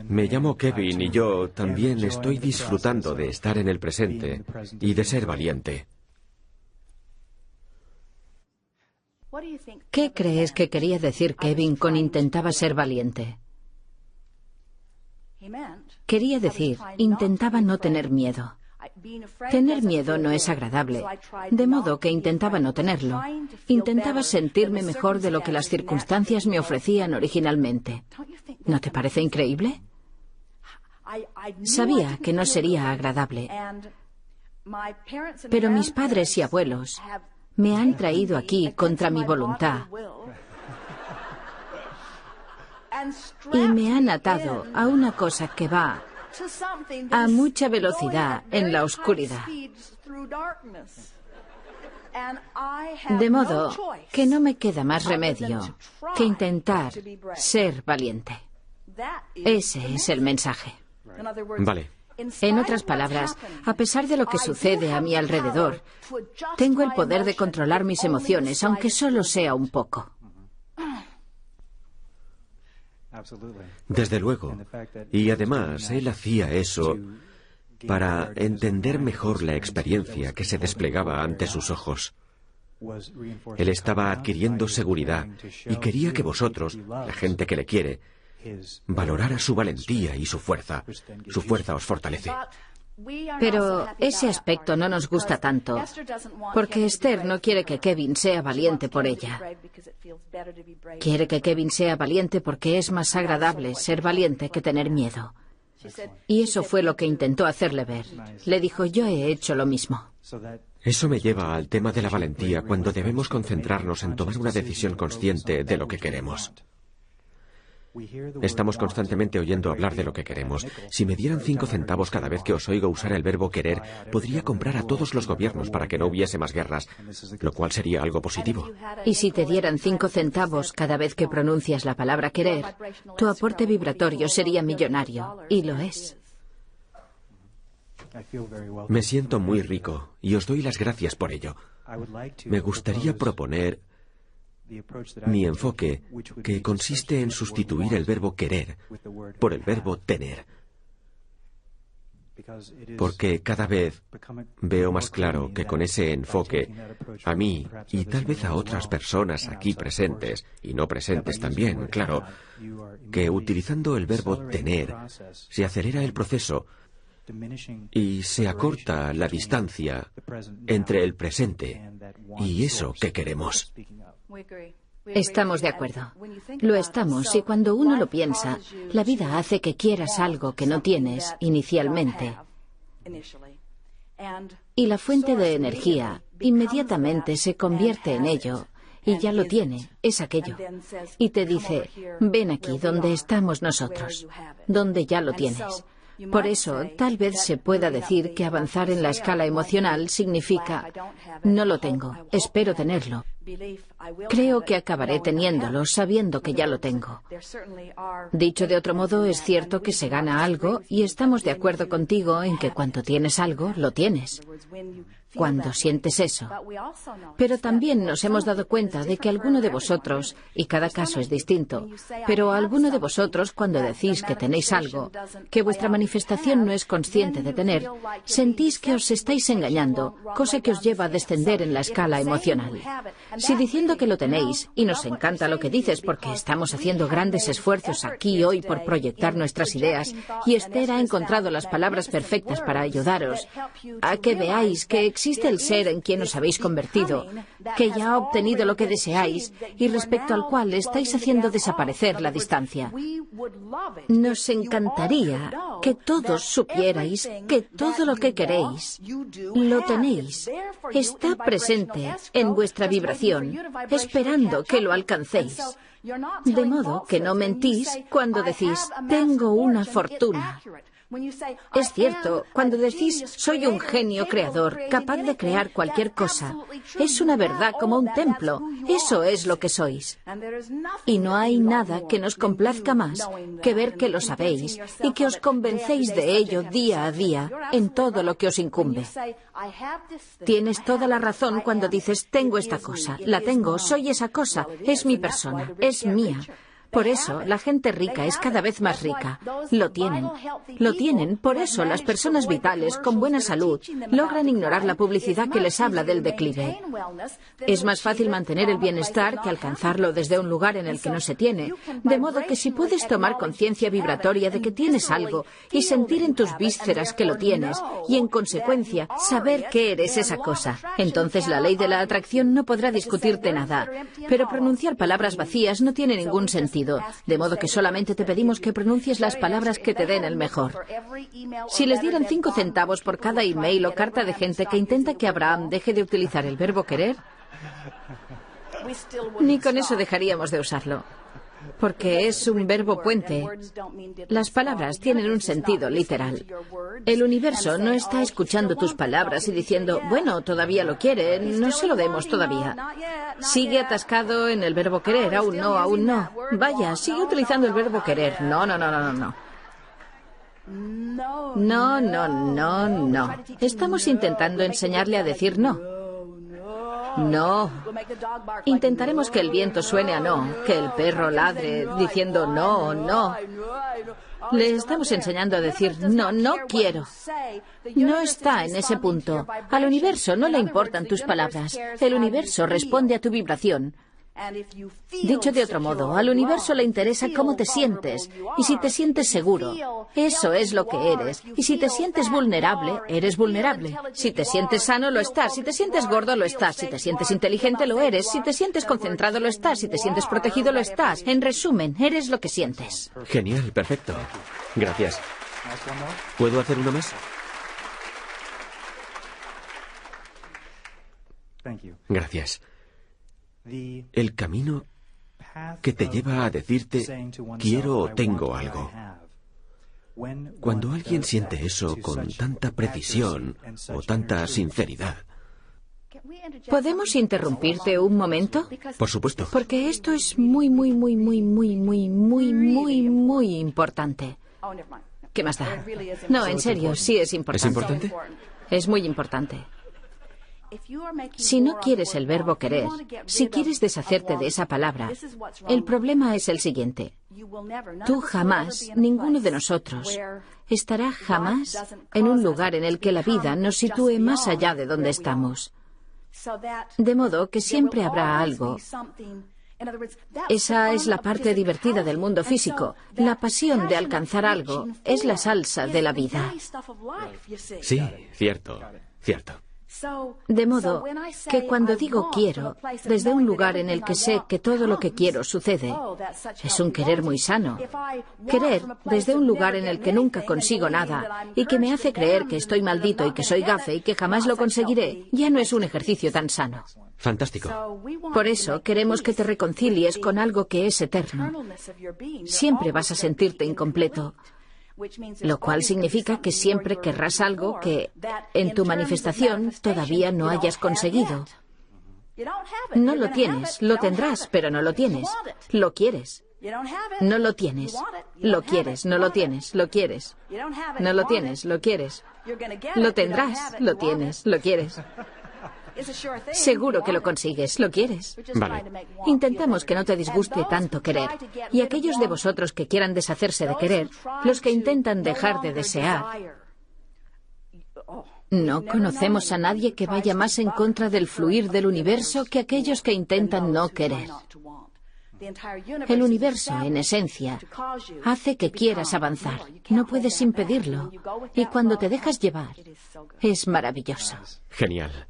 Me llamo Kevin y yo también estoy disfrutando de estar en el presente y de ser valiente. ¿Qué crees que quería decir Kevin con intentaba ser valiente? Quería decir, intentaba no tener miedo. Tener miedo no es agradable, de modo que intentaba no tenerlo. Intentaba sentirme mejor de lo que las circunstancias me ofrecían originalmente. ¿No te parece increíble? Sabía que no sería agradable, pero mis padres y abuelos me han traído aquí contra mi voluntad y me han atado a una cosa que va a mucha velocidad en la oscuridad. De modo que no me queda más remedio que intentar ser valiente. Ese es el mensaje. Vale. En otras palabras, a pesar de lo que sucede a mi alrededor, tengo el poder de controlar mis emociones, aunque solo sea un poco. Desde luego. Y además, él hacía eso para entender mejor la experiencia que se desplegaba ante sus ojos. Él estaba adquiriendo seguridad y quería que vosotros, la gente que le quiere, valorara su valentía y su fuerza. Su fuerza os fortalece. Pero ese aspecto no nos gusta tanto, porque Esther no quiere que Kevin sea valiente por ella. Quiere que Kevin sea valiente porque es más agradable ser valiente que tener miedo. Y eso fue lo que intentó hacerle ver. Le dijo, yo he hecho lo mismo. Eso me lleva al tema de la valentía cuando debemos concentrarnos en tomar una decisión consciente de lo que queremos. Estamos constantemente oyendo hablar de lo que queremos. Si me dieran 5 centavos cada vez que os oigo usar el verbo querer, podría comprar a todos los gobiernos para que no hubiese más guerras, lo cual sería algo positivo. Y si te dieran 5 centavos cada vez que pronuncias la palabra querer, tu aporte vibratorio sería millonario, y lo es. Me siento muy rico y os doy las gracias por ello. Me gustaría proponer mi enfoque, que consiste en sustituir el verbo querer por el verbo tener. Porque cada vez veo más claro que con ese enfoque, a mí y tal vez a otras personas aquí presentes, y no presentes también, claro, que utilizando el verbo tener, se acelera el proceso y se acorta la distancia entre el presente y eso que queremos. Estamos de acuerdo. Lo estamos, y cuando uno lo piensa, la vida hace que quieras algo que no tienes inicialmente. Y la fuente de energía inmediatamente se convierte en ello, y ya lo tiene, es aquello. Y te dice, ven aquí donde estamos nosotros, donde ya lo tienes. Por eso, tal vez se pueda decir que avanzar en la escala emocional significa, no lo tengo, espero tenerlo. Creo que acabaré teniéndolo sabiendo que ya lo tengo. Dicho de otro modo, es cierto que se gana algo y estamos de acuerdo contigo en que cuando tienes algo, lo tienes. Cuando sientes eso. Pero también nos hemos dado cuenta de que alguno de vosotros, y cada caso es distinto, pero alguno de vosotros cuando decís que tenéis algo, que vuestra manifestación no es consciente de tener, sentís que os estáis engañando, cosa que os lleva a descender en la escala emocional. Si diciendo que lo tenéis, y nos encanta lo que dices porque estamos haciendo grandes esfuerzos aquí hoy por proyectar nuestras ideas, y Esther ha encontrado las palabras perfectas para ayudaros a que veáis que existe el ser en quien os habéis convertido, que ya ha obtenido lo que deseáis y respecto al cual estáis haciendo desaparecer la distancia. Nos encantaría que todos supierais que todo lo que queréis lo tenéis. Está presente en vuestra vibración, esperando que lo alcancéis. De modo que no mentís cuando decís, tengo una fortuna. Es cierto, cuando decís, soy un genio creador, capaz de crear cualquier cosa, es una verdad como un templo, eso es lo que sois. Y no hay nada que nos complazca más que ver que lo sabéis y que os convencéis de ello día a día en todo lo que os incumbe. Tienes toda la razón cuando dices, tengo esta cosa, la tengo, soy esa cosa, es mi persona, es mía. Por eso, la gente rica es cada vez más rica. Lo tienen. Lo tienen. Por eso, las personas vitales, con buena salud, logran ignorar la publicidad que les habla del declive. Es más fácil mantener el bienestar que alcanzarlo desde un lugar en el que no se tiene. De modo que si puedes tomar conciencia vibratoria de que tienes algo y sentir en tus vísceras que lo tienes, y en consecuencia, saber que eres esa cosa, entonces la ley de la atracción no podrá discutirte nada. Pero pronunciar palabras vacías no tiene ningún sentido. De modo que solamente te pedimos que pronuncies las palabras que te den el mejor. Si les dieran 5 centavos por cada email o carta de gente que intenta que Abraham deje de utilizar el verbo querer, ni con eso dejaríamos de usarlo. Porque es un verbo puente. Las palabras tienen un sentido literal. El universo no está escuchando tus palabras y diciendo, bueno, todavía lo quiere, no se lo demos todavía. Sigue atascado en el verbo querer, aún no, aún no. Vaya, sigue utilizando el verbo querer. No, no, no, no, no. No, no, no, no. Estamos intentando enseñarle a decir no. No. Intentaremos que el viento suene a no, que el perro ladre diciendo no, no. Le estamos enseñando a decir no, no quiero. No está en ese punto. Al universo no le importan tus palabras. El universo responde a tu vibración. Dicho de otro modo, al universo le interesa cómo te sientes, y si te sientes seguro, eso es lo que eres, y si te sientes vulnerable, eres vulnerable. Si te sientes sano, lo estás, si te sientes gordo, lo estás, si te sientes inteligente, lo eres, si te sientes concentrado, lo estás, si te sientes protegido, lo estás. En resumen, eres lo que sientes. Genial, perfecto. Gracias. ¿Puedo hacer uno más? Gracias. El camino que te lleva a decirte quiero o tengo algo. Cuando alguien siente eso con tanta precisión o tanta sinceridad. ¿Podemos interrumpirte un momento? Por supuesto. Porque esto es muy importante. ¿Qué más da? No, en serio, sí es importante. ¿Es importante? Es muy importante. Si no quieres el verbo querer, si quieres deshacerte de esa palabra, el problema es el siguiente. Tú jamás, ninguno de nosotros, estará jamás en un lugar en el que la vida nos sitúe más allá de donde estamos. De modo que siempre habrá algo. Esa es la parte divertida del mundo físico. La pasión de alcanzar algo es la salsa de la vida. Sí, cierto, cierto. De modo que cuando digo quiero, desde un lugar en el que sé que todo lo que quiero sucede, es un querer muy sano. Querer desde un lugar en el que nunca consigo nada y que me hace creer que estoy maldito y que soy gafe y que jamás lo conseguiré, ya no es un ejercicio tan sano. Fantástico. Por eso queremos que te reconcilies con algo que es eterno. Siempre vas a sentirte incompleto. Lo cual significa que siempre querrás algo que, en tu manifestación, todavía no hayas conseguido. No lo tienes, lo tendrás, pero no lo tienes. Lo quieres. No lo tienes. Lo quieres, no lo tienes, lo quieres. No lo tienes, lo quieres. Lo tendrás, lo tienes, lo quieres. Seguro que lo consigues, lo quieres. Vale. Intentamos que no te disguste tanto querer. Y aquellos de vosotros que quieran deshacerse de querer, los que intentan dejar de desear, no conocemos a nadie que vaya más en contra del fluir del universo que aquellos que intentan no querer. El universo, en esencia, hace que quieras avanzar. No puedes impedirlo. Y cuando te dejas llevar, es maravilloso. Genial.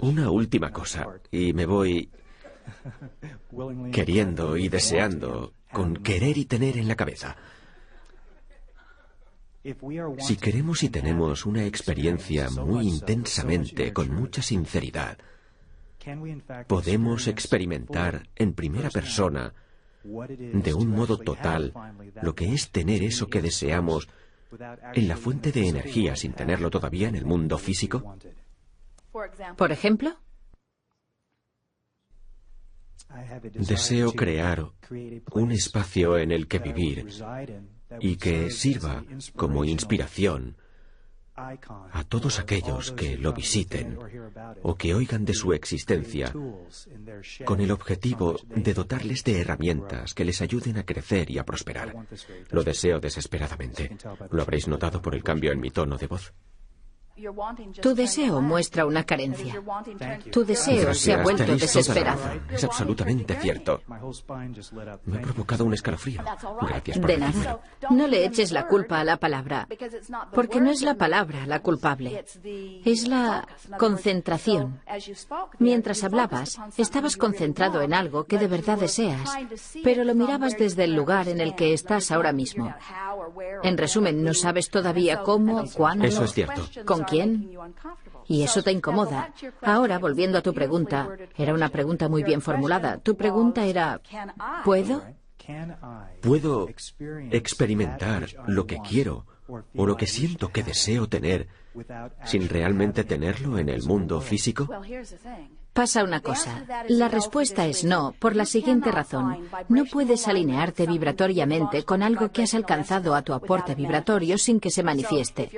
Una última cosa, y me voy queriendo y deseando, con querer y tener en la cabeza. Si queremos y tenemos una experiencia muy intensamente, con mucha sinceridad, podemos experimentar en primera persona, de un modo total, lo que es tener eso que deseamos en la fuente de energía sin tenerlo todavía en el mundo físico. Por ejemplo, deseo crear un espacio en el que vivir y que sirva como inspiración a todos aquellos que lo visiten o que oigan de su existencia con el objetivo de dotarles de herramientas que les ayuden a crecer y a prosperar. Lo deseo desesperadamente. ¿Lo habréis notado por el cambio en mi tono de voz? Tu deseo muestra una carencia. Tu deseo se ha vuelto desesperado. Es absolutamente cierto. Me ha provocado un escalofrío. Gracias por De nada. No le eches la culpa a la palabra, porque no es la palabra la culpable. Es la concentración. Mientras hablabas, estabas concentrado en algo que de verdad deseas, pero lo mirabas desde el lugar en el que estás ahora mismo. En resumen, no sabes todavía cómo, cuándo, Eso es cierto. con quién, y eso te incomoda. Ahora, volviendo a tu pregunta, era una pregunta muy bien formulada. Tu pregunta era, ¿puedo? ¿Puedo experimentar lo que quiero o lo que siento que deseo tener sin realmente tenerlo en el mundo físico? Pasa una cosa. La respuesta es no, por la siguiente razón. No puedes alinearte vibratoriamente con algo que has alcanzado a tu aporte vibratorio sin que se manifieste.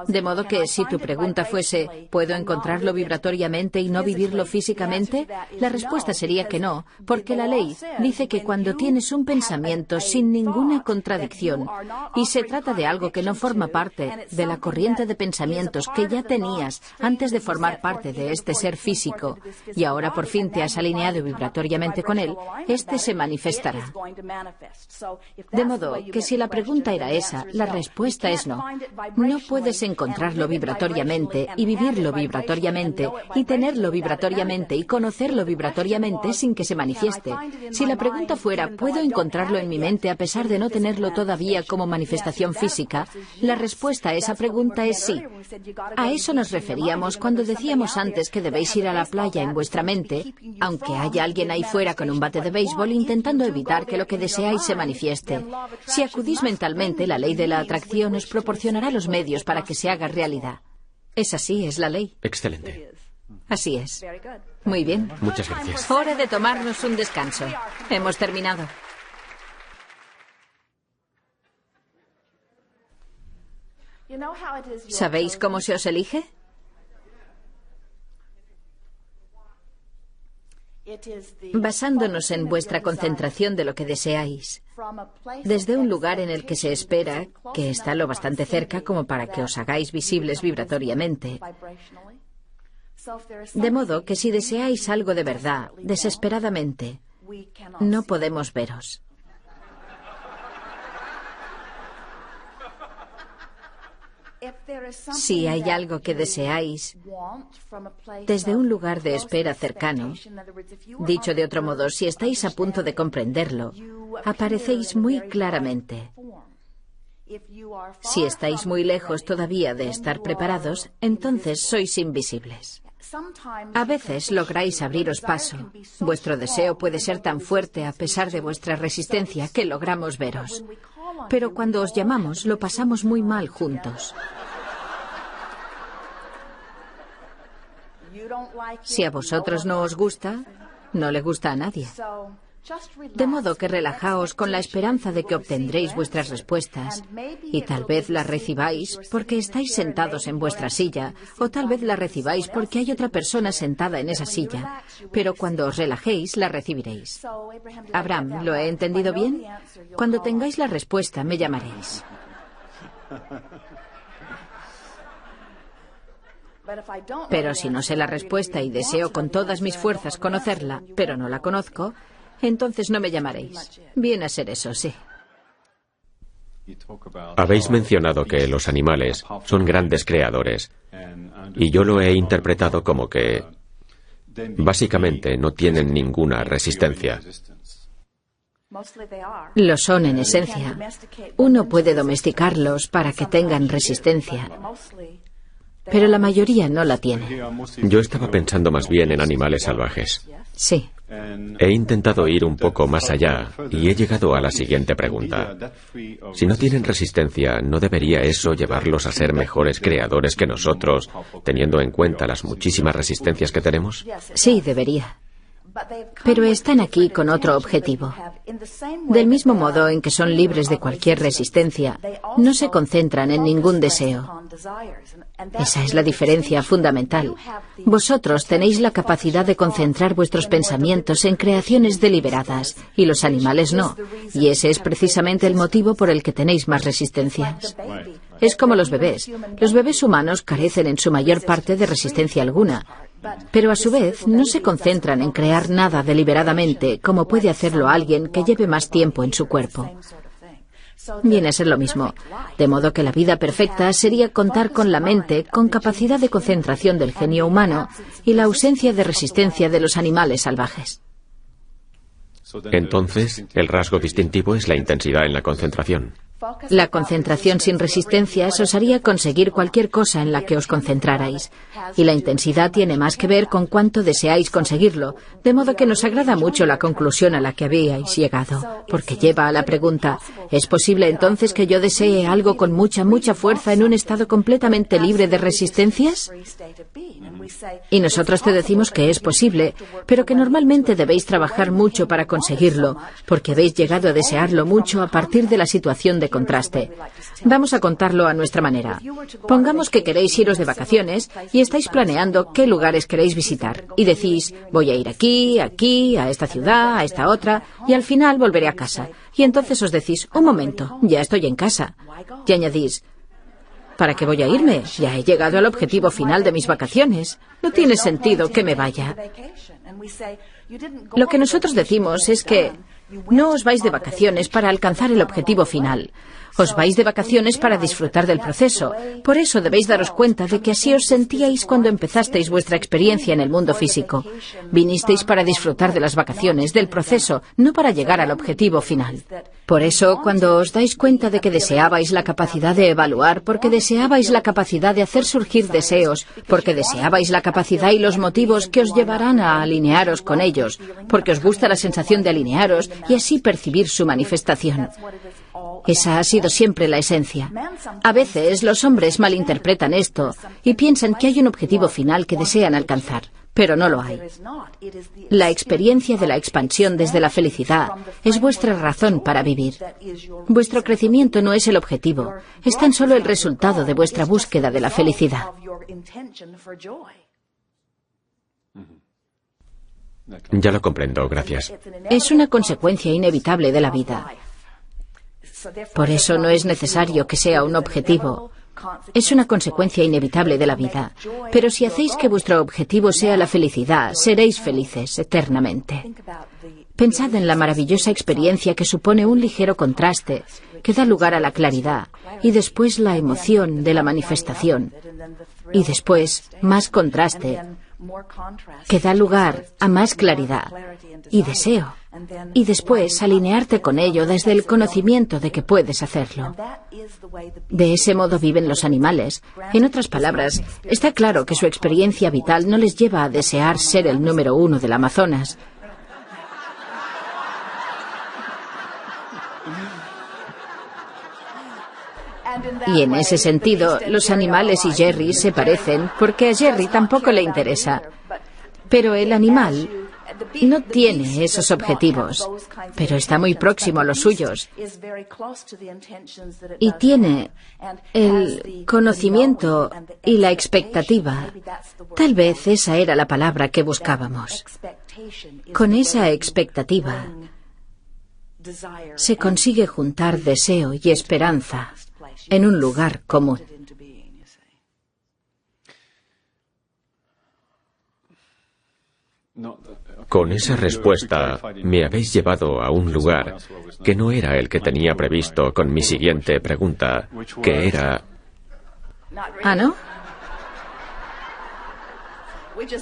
De modo que si tu pregunta fuese, ¿puedo encontrarlo vibratoriamente y no vivirlo físicamente? La respuesta sería que no, porque la ley dice que cuando tienes un pensamiento sin ninguna contradicción y se trata de algo que no forma parte de la corriente de pensamientos que ya tenías antes de formar parte de este ser físico, y ahora por fin te has alineado vibratoriamente con él, este se manifestará. De modo que si la pregunta era esa, la respuesta es no. No puedes encontrarlo vibratoriamente y vivirlo vibratoriamente y tenerlo vibratoriamente y conocerlo vibratoriamente sin que se manifieste. Si la pregunta fuera, ¿puedo encontrarlo en mi mente a pesar de no tenerlo todavía como manifestación física? La respuesta a esa pregunta es sí. A eso nos referíamos cuando decíamos antes que debéis ir a la playa en vuestra mente, aunque haya alguien ahí fuera con un bate de béisbol intentando evitar que lo que deseáis se manifieste. Si acudís mentalmente, la ley de la atracción os proporcionará los medios para que se haga realidad. Es así, es la ley. Excelente. Así es. Muy bien. Muchas gracias. Hora de tomarnos un descanso. Hemos terminado. ¿Sabéis cómo se os elige? Basándonos en vuestra concentración de lo que deseáis, desde un lugar en el que se espera que está lo bastante cerca como para que os hagáis visibles vibratoriamente. De modo que si deseáis algo de verdad, desesperadamente, no podemos veros. Si hay algo que deseáis desde un lugar de espera cercano, dicho de otro modo, si estáis a punto de comprenderlo, aparecéis muy claramente. Si estáis muy lejos todavía de estar preparados, entonces sois invisibles. A veces lográis abriros paso. Vuestro deseo puede ser tan fuerte a pesar de vuestra resistencia que logramos veros. Pero cuando os llamamos, lo pasamos muy mal juntos. Si a vosotros no os gusta, no le gusta a nadie. De modo que relajaos con la esperanza de que obtendréis vuestras respuestas, y tal vez las recibáis porque estáis sentados en vuestra silla, o tal vez las recibáis porque hay otra persona sentada en esa silla, pero cuando os relajéis, la recibiréis. Abraham, ¿lo he entendido bien? Cuando tengáis la respuesta, me llamaréis. Pero si no sé la respuesta y deseo con todas mis fuerzas conocerla, pero no la conozco, entonces no me llamaréis. Viene a ser eso, sí. Habéis mencionado que los animales son grandes creadores, y yo lo he interpretado como que básicamente no tienen ninguna resistencia. Lo son en esencia. Uno puede domesticarlos para que tengan resistencia, pero la mayoría no la tiene. Yo estaba pensando más bien en animales salvajes. Sí. He intentado ir un poco más allá y he llegado a la siguiente pregunta. Si no tienen resistencia, ¿no debería eso llevarlos a ser mejores creadores que nosotros, teniendo en cuenta las muchísimas resistencias que tenemos? Sí, debería. pero están aquí con otro objetivo. Del mismo modo en que son libres de cualquier resistencia, no se concentran en ningún deseo. Esa es la diferencia fundamental. Vosotros tenéis la capacidad de concentrar vuestros pensamientos en creaciones deliberadas, y los animales no. Y ese es precisamente el motivo por el que tenéis más resistencias. Es como los bebés. Los bebés humanos carecen en su mayor parte de resistencia alguna, pero a su vez no se concentran en crear nada deliberadamente como puede hacerlo alguien que lleve más tiempo en su cuerpo. Viene a ser lo mismo, de modo que la vida perfecta sería contar con la mente con capacidad de concentración del genio humano y la ausencia de resistencia de los animales salvajes. Entonces, el rasgo distintivo es la intensidad en la concentración. La concentración sin resistencias os haría conseguir cualquier cosa en la que os concentrarais, y la intensidad tiene más que ver con cuánto deseáis conseguirlo, de modo que nos agrada mucho la conclusión a la que habíais llegado, porque lleva a la pregunta, ¿es posible entonces que yo desee algo con mucha fuerza en un estado completamente libre de resistencias? Y nosotros te decimos que es posible, pero que normalmente debéis trabajar mucho para conseguirlo, porque habéis llegado a desearlo mucho a partir de la situación de contraste. Vamos a contarlo a nuestra manera. Pongamos que queréis iros de vacaciones y estáis planeando qué lugares queréis visitar. Y decís, voy a ir aquí, a esta ciudad, a esta otra, y al final volveré a casa. Y entonces os decís, un momento, ya estoy en casa. Y añadís, ¿para qué voy a irme? Ya he llegado al objetivo final de mis vacaciones. No tiene sentido que me vaya. Lo que nosotros decimos es que no os vais de vacaciones para alcanzar el objetivo final. Os vais de vacaciones para disfrutar del proceso. Por eso debéis daros cuenta de que así os sentíais cuando empezasteis vuestra experiencia en el mundo físico. Vinisteis para disfrutar de las vacaciones, del proceso, no para llegar al objetivo final. Por eso, cuando os dais cuenta de que deseabais la capacidad de evaluar, porque deseabais la capacidad de hacer surgir deseos, porque deseabais la capacidad y los motivos que os llevarán a alinearos con ellos, porque os gusta la sensación de alinearos y así percibir su manifestación. Esa ha sido siempre la esencia. A veces los hombres malinterpretan esto y piensan que hay un objetivo final que desean alcanzar, pero no lo hay. La experiencia de la expansión desde la felicidad es vuestra razón para vivir. Vuestro crecimiento no es el objetivo, es tan solo el resultado de vuestra búsqueda de la felicidad. Ya lo comprendo, gracias. Es una consecuencia inevitable de la vida. Por eso no es necesario que sea un objetivo. Es una consecuencia inevitable de la vida. Pero si hacéis que vuestro objetivo sea la felicidad, seréis felices eternamente. Pensad en la maravillosa experiencia que supone un ligero contraste, que da lugar a la claridad, y después la emoción de la manifestación, y después más contraste, que da lugar a más claridad y deseo, y después alinearte con ello desde el conocimiento de que puedes hacerlo. De ese modo viven los animales. En otras palabras, está claro que su experiencia vital no les lleva a desear ser el número 1 del Amazonas. Y en ese sentido, los animales y Jerry se parecen porque a Jerry tampoco le interesa. Pero el animal no tiene esos objetivos, pero está muy próximo a los suyos. Y tiene el conocimiento y la expectativa. Tal vez esa era la palabra que buscábamos. Con esa expectativa se consigue juntar deseo y esperanza en un lugar común. Con esa respuesta me habéis llevado a un lugar que no era el que tenía previsto con mi siguiente pregunta, que era... ¿Ah, no?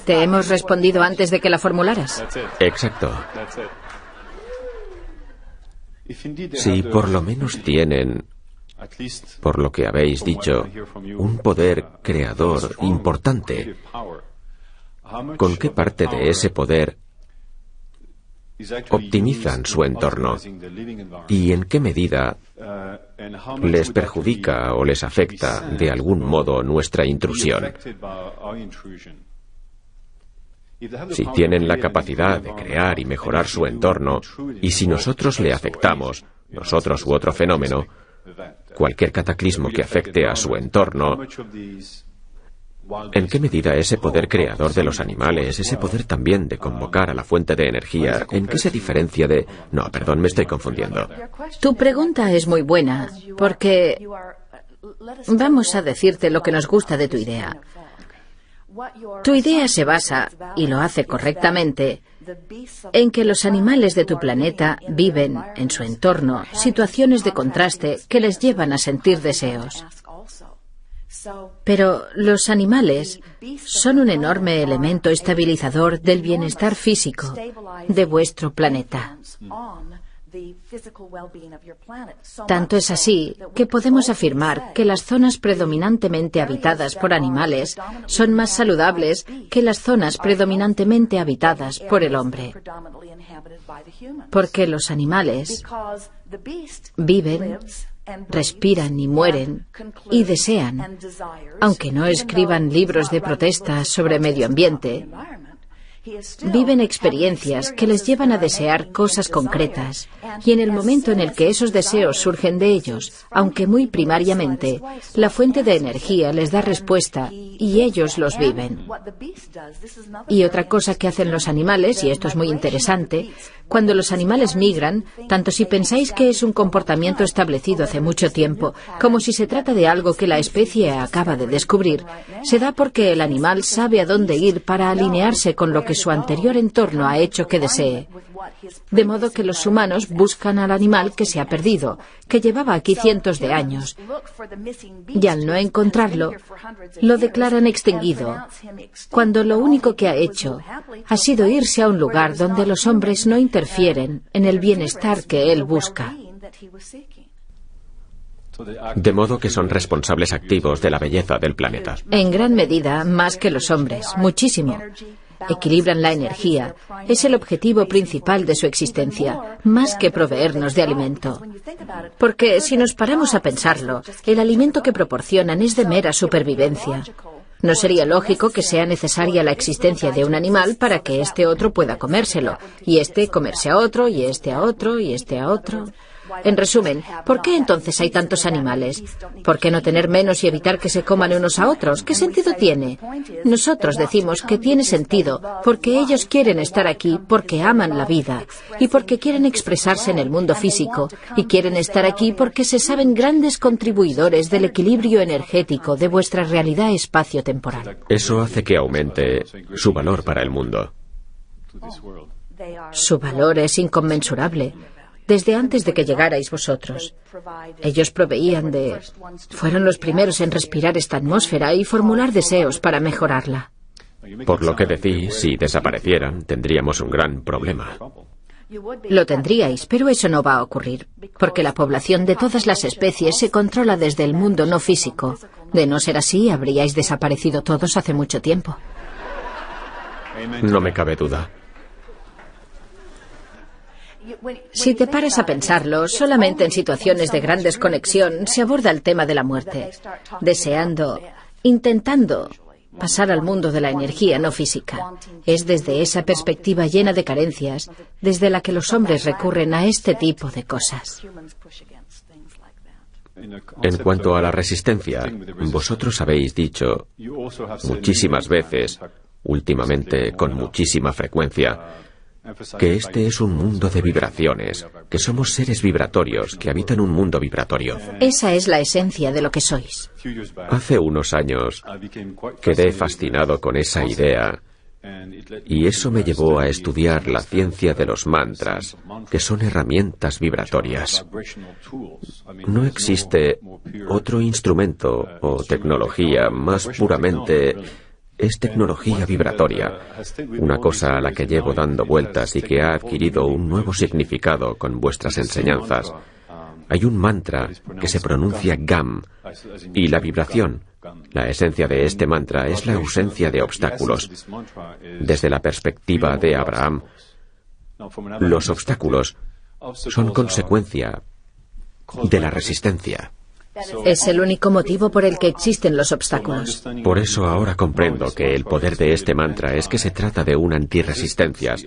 Te hemos respondido antes de que la formularas. Exacto. Si por lo menos tienen, por lo que habéis dicho, un poder creador importante, ¿con qué parte de ese poder optimizan su entorno? ¿Y en qué medida les perjudica o les afecta de algún modo nuestra intrusión? Si tienen la capacidad de crear y mejorar su entorno, y si nosotros le afectamos, nosotros u otro fenómeno, cualquier cataclismo que afecte a su entorno, ¿en qué medida ese poder creador de los animales, ese poder también de convocar a la fuente de energía, en qué se diferencia de... No, perdón, me estoy confundiendo. Tu pregunta es muy buena, porque vamos a decirte lo que nos gusta de tu idea. Tu idea se basa, y lo hace correctamente, en que los animales de tu planeta viven, en su entorno, situaciones de contraste que les llevan a sentir deseos. Pero los animales son un enorme elemento estabilizador del bienestar físico de vuestro planeta. Tanto es así que podemos afirmar que las zonas predominantemente habitadas por animales son más saludables que las zonas predominantemente habitadas por el hombre. Porque los animales viven, respiran y mueren y desean, aunque no escriban libros de protesta sobre medio ambiente, viven experiencias que les llevan a desear cosas concretas, y en el momento en el que esos deseos surgen de ellos, aunque muy primariamente, la fuente de energía les da respuesta y ellos los viven. Y otra cosa que hacen los animales, y esto es muy interesante, cuando los animales migran, tanto si pensáis que es un comportamiento establecido hace mucho tiempo, como si se trata de algo que la especie acaba de descubrir, se da porque el animal sabe a dónde ir para alinearse con lo que su anterior entorno ha hecho que desee. De modo que los humanos buscan al animal que se ha perdido, que llevaba aquí cientos de años, y al no encontrarlo, lo declaran extinguido, cuando lo único que ha hecho ha sido irse a un lugar donde los hombres no interfieren en el bienestar que él busca. De modo que son responsables activos de la belleza del planeta. En gran medida, más que los hombres, muchísimo. Equilibran la energía. Es el objetivo principal de su existencia, más que proveernos de alimento. Porque si nos paramos a pensarlo, el alimento que proporcionan es de mera supervivencia. No sería lógico que sea necesaria la existencia de un animal para que este otro pueda comérselo, y este comerse a otro, y este a otro, y este a otro. En resumen, ¿por qué entonces hay tantos animales? ¿Por qué no tener menos y evitar que se coman unos a otros? ¿Qué sentido tiene? Nosotros decimos que tiene sentido porque ellos quieren estar aquí porque aman la vida y porque quieren expresarse en el mundo físico y quieren estar aquí porque se saben grandes contribuidores del equilibrio energético de vuestra realidad espacio-temporal. Eso hace que aumente su valor para el mundo. Su valor es inconmensurable. Desde antes de que llegarais vosotros. Ellos proveían de... Fueron los primeros en respirar esta atmósfera y formular deseos para mejorarla. Por lo que decís, si desaparecieran, tendríamos un gran problema. Lo tendríais, pero eso no va a ocurrir, porque la población de todas las especies se controla desde el mundo no físico. De no ser así, habríais desaparecido todos hace mucho tiempo. No me cabe duda. Si te paras a pensarlo, solamente en situaciones de gran desconexión se aborda el tema de la muerte, deseando, intentando pasar al mundo de la energía no física. Es desde esa perspectiva llena de carencias, desde la que los hombres recurren a este tipo de cosas. En cuanto a la resistencia, vosotros habéis dicho muchísimas veces, últimamente con muchísima frecuencia, que este es un mundo de vibraciones, que somos seres vibratorios, que habitan un mundo vibratorio. Esa es la esencia de lo que sois. Hace unos años quedé fascinado con esa idea y eso me llevó a estudiar la ciencia de los mantras, que son herramientas vibratorias. No existe otro instrumento o tecnología más puramente... Es tecnología vibratoria, una cosa a la que llevo dando vueltas y que ha adquirido un nuevo significado con vuestras enseñanzas. Hay un mantra que se pronuncia GAM, y la vibración, la esencia de este mantra, es la ausencia de obstáculos. Desde la perspectiva de Abraham, los obstáculos son consecuencia de la resistencia. Es el único motivo por el que existen los obstáculos. Por eso ahora comprendo que el poder de este mantra es que se trata de un antirresistencias.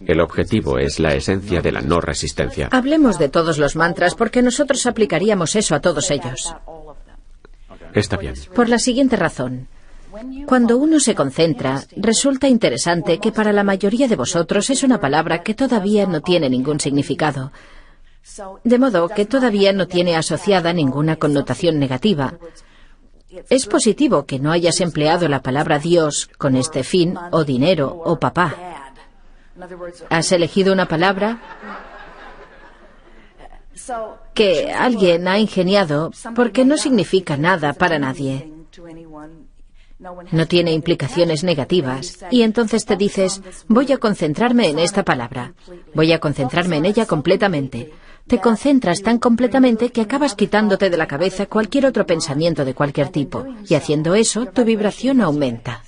El objetivo es la esencia de la no resistencia. Hablemos de todos los mantras porque nosotros aplicaríamos eso a todos ellos. Está bien. Por la siguiente razón. Cuando uno se concentra, resulta interesante que para la mayoría de vosotros es una palabra que todavía no tiene ningún significado. De modo que todavía no tiene asociada ninguna connotación negativa. Es positivo que no hayas empleado la palabra Dios con este fin, o dinero, o papá. Has elegido una palabra que alguien ha ingeniado porque no significa nada para nadie. No tiene implicaciones negativas. Y entonces te dices, voy a concentrarme en esta palabra. Voy a concentrarme en ella completamente. Te concentras tan completamente que acabas quitándote de la cabeza cualquier otro pensamiento de cualquier tipo. Y haciendo eso, tu vibración aumenta.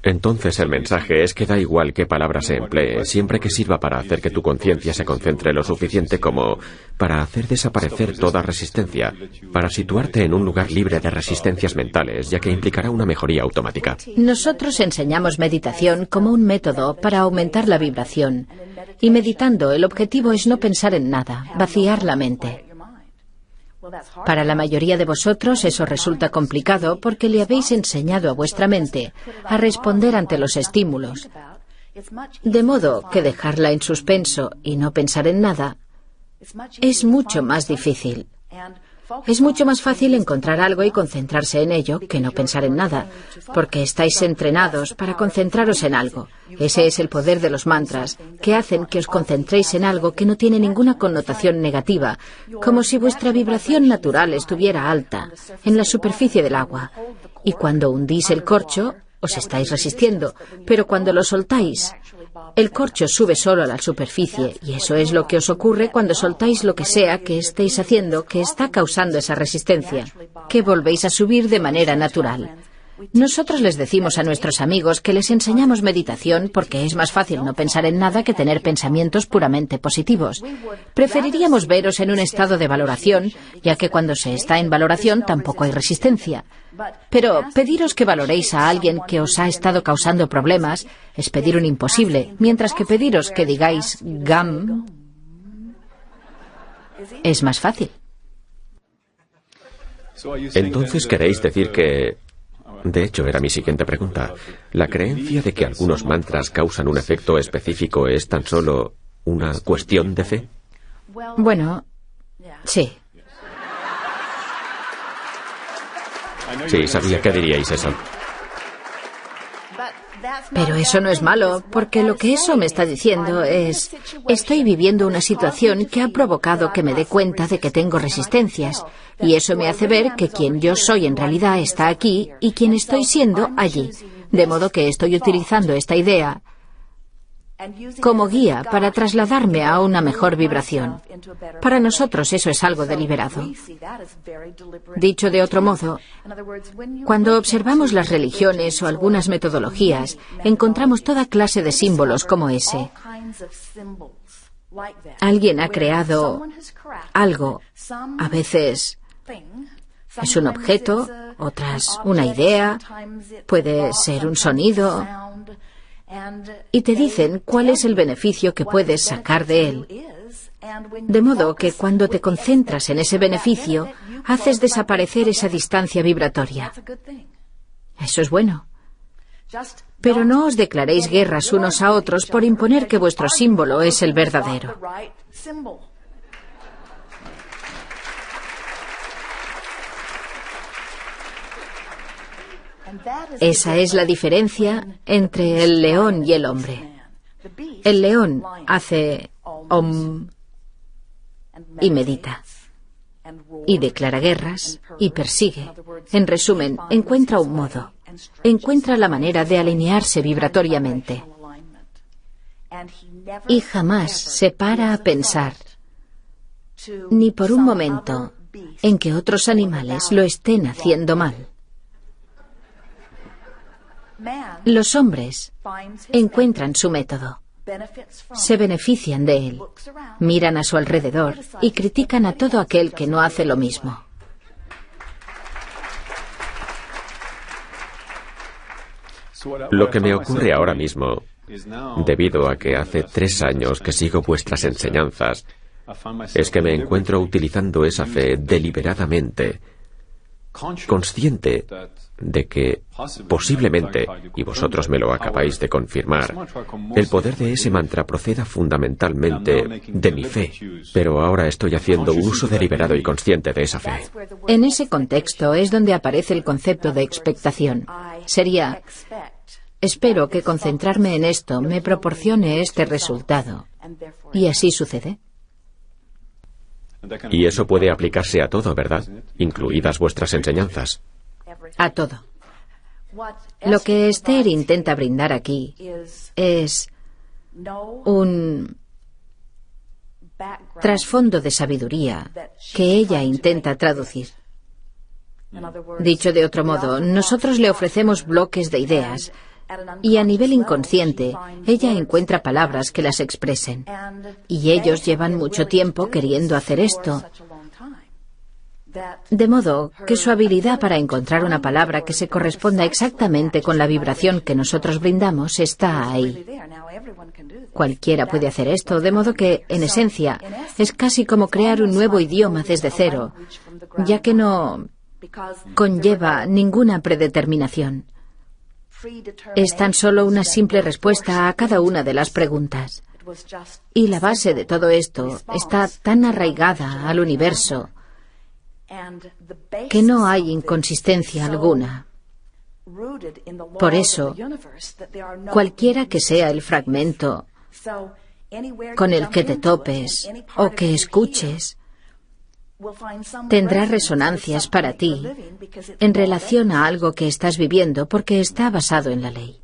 Entonces el mensaje es que da igual qué palabra se emplee, siempre que sirva para hacer que tu conciencia se concentre lo suficiente como para hacer desaparecer toda resistencia, para situarte en un lugar libre de resistencias mentales, ya que implicará una mejoría automática. Nosotros enseñamos meditación como un método para aumentar la vibración. Y meditando, el objetivo es no pensar en nada, vaciar la mente. Para la mayoría de vosotros eso resulta complicado porque le habéis enseñado a vuestra mente a responder ante los estímulos. De modo que dejarla en suspenso y no pensar en nada es mucho más difícil. Es mucho más fácil encontrar algo y concentrarse en ello que no pensar en nada, porque estáis entrenados para concentraros en algo. Ese es el poder de los mantras, que hacen que os concentréis en algo que no tiene ninguna connotación negativa, como si vuestra vibración natural estuviera alta, en la superficie del agua. Y cuando hundís el corcho, os estáis resistiendo, pero cuando lo soltáis, el corcho sube solo a la superficie, y eso es lo que os ocurre cuando soltáis lo que sea que estéis haciendo que está causando esa resistencia, que volvéis a subir de manera natural. Nosotros les decimos a nuestros amigos que les enseñamos meditación porque es más fácil no pensar en nada que tener pensamientos puramente positivos. Preferiríamos veros en un estado de valoración, ya que cuando se está en valoración tampoco hay resistencia. Pero pediros que valoréis a alguien que os ha estado causando problemas es pedir un imposible, mientras que pediros que digáis GAM es más fácil. Entonces queréis decir que... De hecho, era mi siguiente pregunta. ¿La creencia de que algunos mantras causan un efecto específico es tan solo una cuestión de fe? Bueno, sí. Sí, sabía que diríais eso. Pero eso no es malo, porque lo que eso me está diciendo es, estoy viviendo una situación que ha provocado que me dé cuenta de que tengo resistencias, y eso me hace ver que quien yo soy en realidad está aquí y quien estoy siendo allí, de modo que estoy utilizando esta idea como guía para trasladarme a una mejor vibración. Para nosotros eso es algo deliberado. Dicho de otro modo, cuando observamos las religiones o algunas metodologías, encontramos toda clase de símbolos como ese. Alguien ha creado algo, a veces es un objeto, otras una idea, puede ser un sonido, y te dicen cuál es el beneficio que puedes sacar de él. De modo que cuando te concentras en ese beneficio, haces desaparecer esa distancia vibratoria. Eso es bueno. Pero no os declaréis guerras unos a otros por imponer que vuestro símbolo es el verdadero. Esa es la diferencia entre el león y el hombre. El león hace om y medita, y declara guerras, y persigue. En resumen, encuentra un modo, encuentra la manera de alinearse vibratoriamente. Y jamás se para a pensar, ni por un momento, en que otros animales lo estén haciendo mal. Los hombres encuentran su método, se benefician de él, miran a su alrededor y critican a todo aquel que no hace lo mismo. Lo que me ocurre ahora mismo, debido a que hace 3 años que sigo vuestras enseñanzas, es que me encuentro utilizando esa fe deliberadamente, consciente de que, posiblemente, y vosotros me lo acabáis de confirmar, el poder de ese mantra proceda fundamentalmente de mi fe, pero ahora estoy haciendo un uso deliberado y consciente de esa fe. En ese contexto es donde aparece el concepto de expectación. Sería: espero que concentrarme en esto me proporcione este resultado. Y así sucede. Y eso puede aplicarse a todo, ¿verdad? Incluidas vuestras enseñanzas. A todo. Lo que Esther intenta brindar aquí es un trasfondo de sabiduría que ella intenta traducir. Dicho de otro modo, nosotros le ofrecemos bloques de ideas y a nivel inconsciente ella encuentra palabras que las expresen. Y ellos llevan mucho tiempo queriendo hacer esto. De modo que su habilidad para encontrar una palabra que se corresponda exactamente con la vibración que nosotros brindamos está ahí. Cualquiera puede hacer esto, de modo que, en esencia, es casi como crear un nuevo idioma desde cero, ya que no conlleva ninguna predeterminación. Es tan solo una simple respuesta a cada una de las preguntas. Y la base de todo esto está tan arraigada al universo que no hay inconsistencia alguna. Por eso, cualquiera que sea el fragmento con el que te topes o que escuches, tendrá resonancias para ti en relación a algo que estás viviendo porque está basado en la ley.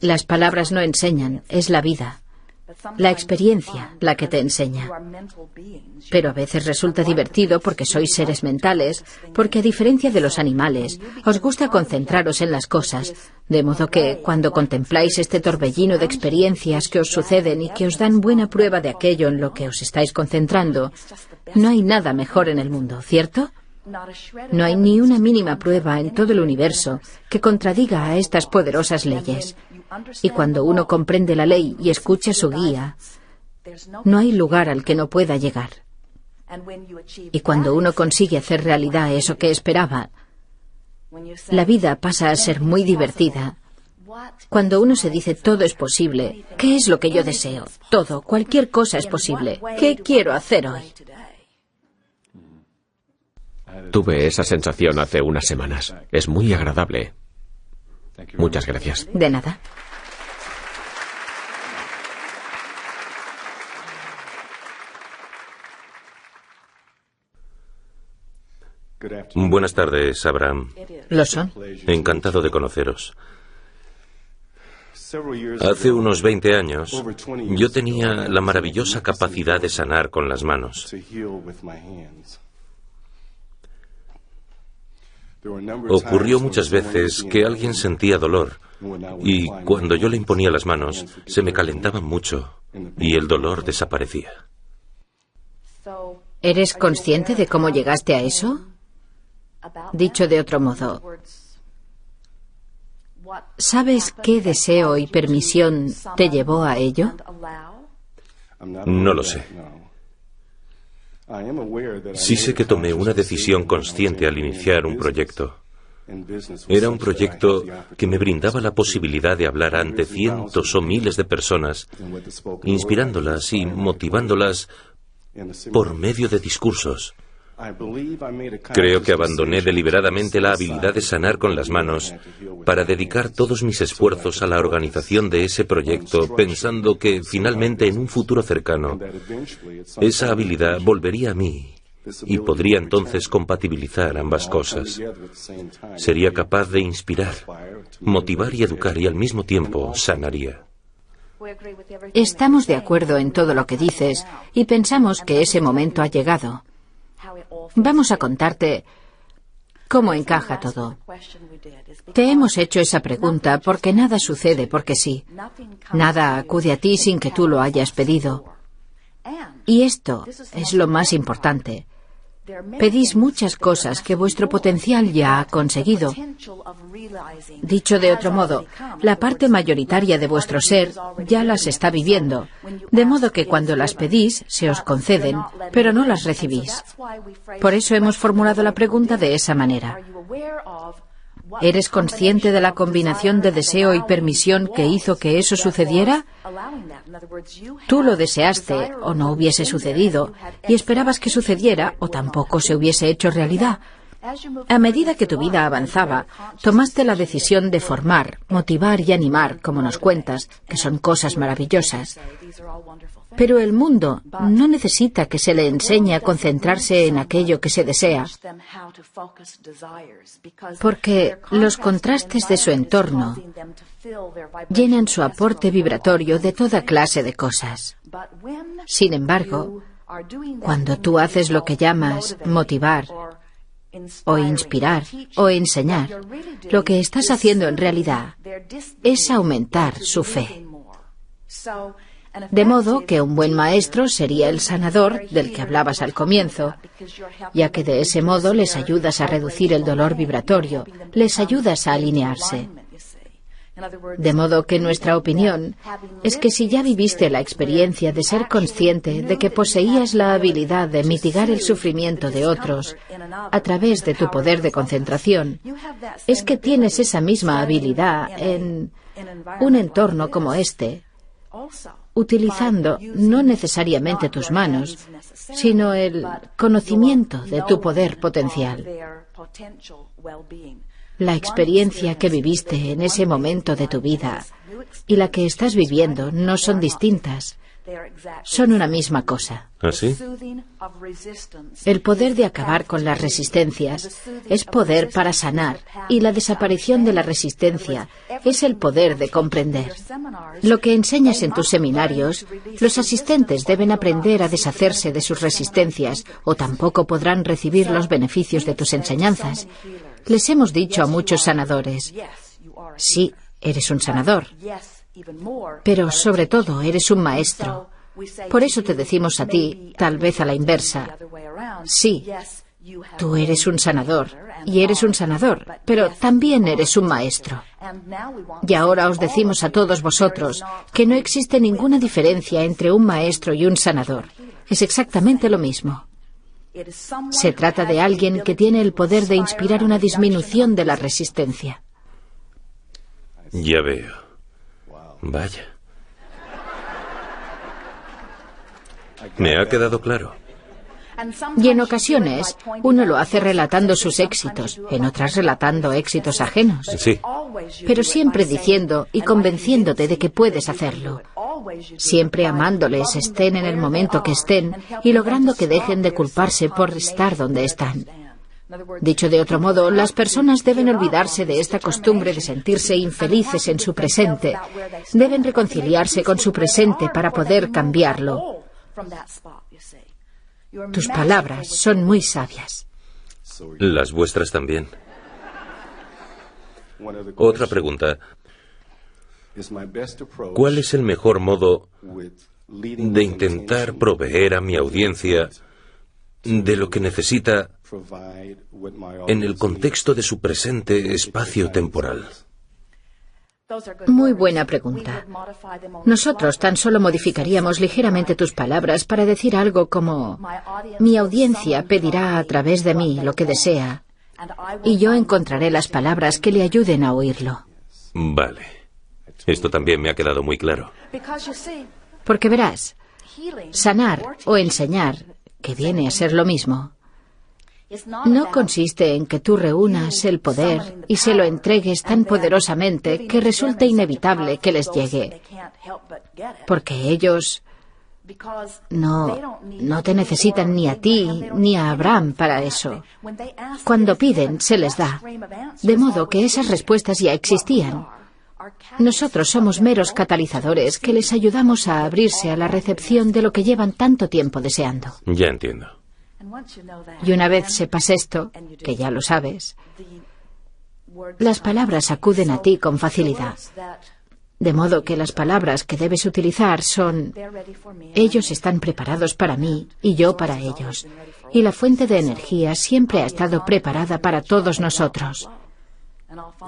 Las palabras no enseñan, es la vida, la experiencia la que te enseña. Pero a veces resulta divertido porque sois seres mentales, porque a diferencia de los animales, os gusta concentraros en las cosas, de modo que cuando contempláis este torbellino de experiencias que os suceden y que os dan buena prueba de aquello en lo que os estáis concentrando, no hay nada mejor en el mundo, ¿cierto? No hay ni una mínima prueba en todo el universo que contradiga a estas poderosas leyes. Y cuando uno comprende la ley y escucha su guía, no hay lugar al que no pueda llegar. Y cuando uno consigue hacer realidad eso que esperaba, la vida pasa a ser muy divertida. Cuando uno se dice todo es posible, ¿qué es lo que yo deseo? Todo, cualquier cosa es posible. ¿Qué quiero hacer hoy? Tuve esa sensación hace unas semanas. Es muy agradable. Muchas gracias. De nada. Buenas tardes, Abraham. Lo son. Encantado de conoceros. Hace unos 20 años, yo tenía la maravillosa capacidad de sanar con las manos. Ocurrió muchas veces que alguien sentía dolor y cuando yo le imponía las manos, se me calentaban mucho y el dolor desaparecía. ¿Eres consciente de cómo llegaste a eso? Dicho de otro modo, ¿sabes qué deseo y permisión te llevó a ello? No lo sé. Sí sé que tomé una decisión consciente al iniciar un proyecto. Era un proyecto que me brindaba la posibilidad de hablar ante cientos o miles de personas, inspirándolas y motivándolas por medio de discursos. Creo que abandoné deliberadamente la habilidad de sanar con las manos para dedicar todos mis esfuerzos a la organización de ese proyecto, pensando que finalmente en un futuro cercano esa habilidad volvería a mí y podría entonces compatibilizar ambas cosas. Sería capaz de inspirar, motivar y educar y al mismo tiempo sanaría. Estamos de acuerdo en todo lo que dices y pensamos que ese momento ha llegado. Vamos a contarte cómo encaja todo. Te hemos hecho esa pregunta porque nada sucede porque sí. Nada acude a ti sin que tú lo hayas pedido. Y esto es lo más importante. Pedís muchas cosas que vuestro potencial ya ha conseguido. Dicho de otro modo, la parte mayoritaria de vuestro ser ya las está viviendo, de modo que cuando las pedís, se os conceden, pero no las recibís. Por eso hemos formulado la pregunta de esa manera. ¿Eres consciente de la combinación de deseo y permisión que hizo que eso sucediera? Tú lo deseaste o no hubiese sucedido, y esperabas que sucediera o tampoco se hubiese hecho realidad. A medida que tu vida avanzaba, tomaste la decisión de formar, motivar y animar, como nos cuentas, que son cosas maravillosas. Pero el mundo no necesita que se le enseñe a concentrarse en aquello que se desea, porque los contrastes de su entorno llenan su aporte vibratorio de toda clase de cosas. Sin embargo, cuando tú haces lo que llamas motivar, o inspirar, o enseñar, lo que estás haciendo en realidad es aumentar su fe. De modo que un buen maestro sería el sanador del que hablabas al comienzo, ya que de ese modo les ayudas a reducir el dolor vibratorio, les ayudas a alinearse. De modo que nuestra opinión es que si ya viviste la experiencia de ser consciente de que poseías la habilidad de mitigar el sufrimiento de otros a través de tu poder de concentración, es que tienes esa misma habilidad en un entorno como este, utilizando no necesariamente tus manos, sino el conocimiento de tu poder potencial. La experiencia que viviste en ese momento de tu vida y la que estás viviendo no son distintas, son una misma cosa. ¿Ah, sí? El poder de acabar con las resistencias es poder para sanar, y la desaparición de la resistencia es el poder de comprender. Lo que enseñas en tus seminarios, los asistentes deben aprender a deshacerse de sus resistencias, o tampoco podrán recibir los beneficios de tus enseñanzas. Les hemos dicho a muchos sanadores, sí, eres un sanador, pero sobre todo eres un maestro. Por eso te decimos a ti, tal vez a la inversa, sí, tú eres un sanador, y eres un sanador, pero también eres un maestro. Y ahora os decimos a todos vosotros que no existe ninguna diferencia entre un maestro y un sanador. Es exactamente lo mismo. Se trata de alguien que tiene el poder de inspirar una disminución de la resistencia. Ya veo. Vaya. Me ha quedado claro. Y en ocasiones uno lo hace relatando sus éxitos, en otras relatando éxitos ajenos. Sí. Pero siempre diciendo y convenciéndote de que puedes hacerlo. Siempre amándoles, estén en el momento que estén, y logrando que dejen de culparse por estar donde están. Dicho de otro modo, las personas deben olvidarse de esta costumbre de sentirse infelices en su presente. Deben reconciliarse con su presente para poder cambiarlo. Tus palabras son muy sabias. Las vuestras también. Otra pregunta. ¿Cuál es el mejor modo de intentar proveer a mi audiencia de lo que necesita en el contexto de su presente espacio temporal? Muy buena pregunta. Nosotros tan solo modificaríamos ligeramente tus palabras para decir algo como: mi audiencia pedirá a través de mí lo que desea, y yo encontraré las palabras que le ayuden a oírlo. Vale. Esto también me ha quedado muy claro. Porque verás, sanar o enseñar, que viene a ser lo mismo, no consiste en que tú reúnas el poder y se lo entregues tan poderosamente que resulte inevitable que les llegue, porque ellos no te necesitan ni a ti ni a Abraham para eso. Cuando piden, se les da, de modo que esas respuestas ya existían. Nosotros somos meros catalizadores que les ayudamos a abrirse a la recepción de lo que llevan tanto tiempo deseando. Ya entiendo. Y una vez sepas esto, que ya lo sabes, las palabras acuden a ti con facilidad. De modo que las palabras que debes utilizar son: ellos están preparados para mí y yo para ellos. Y la fuente de energía siempre ha estado preparada para todos nosotros.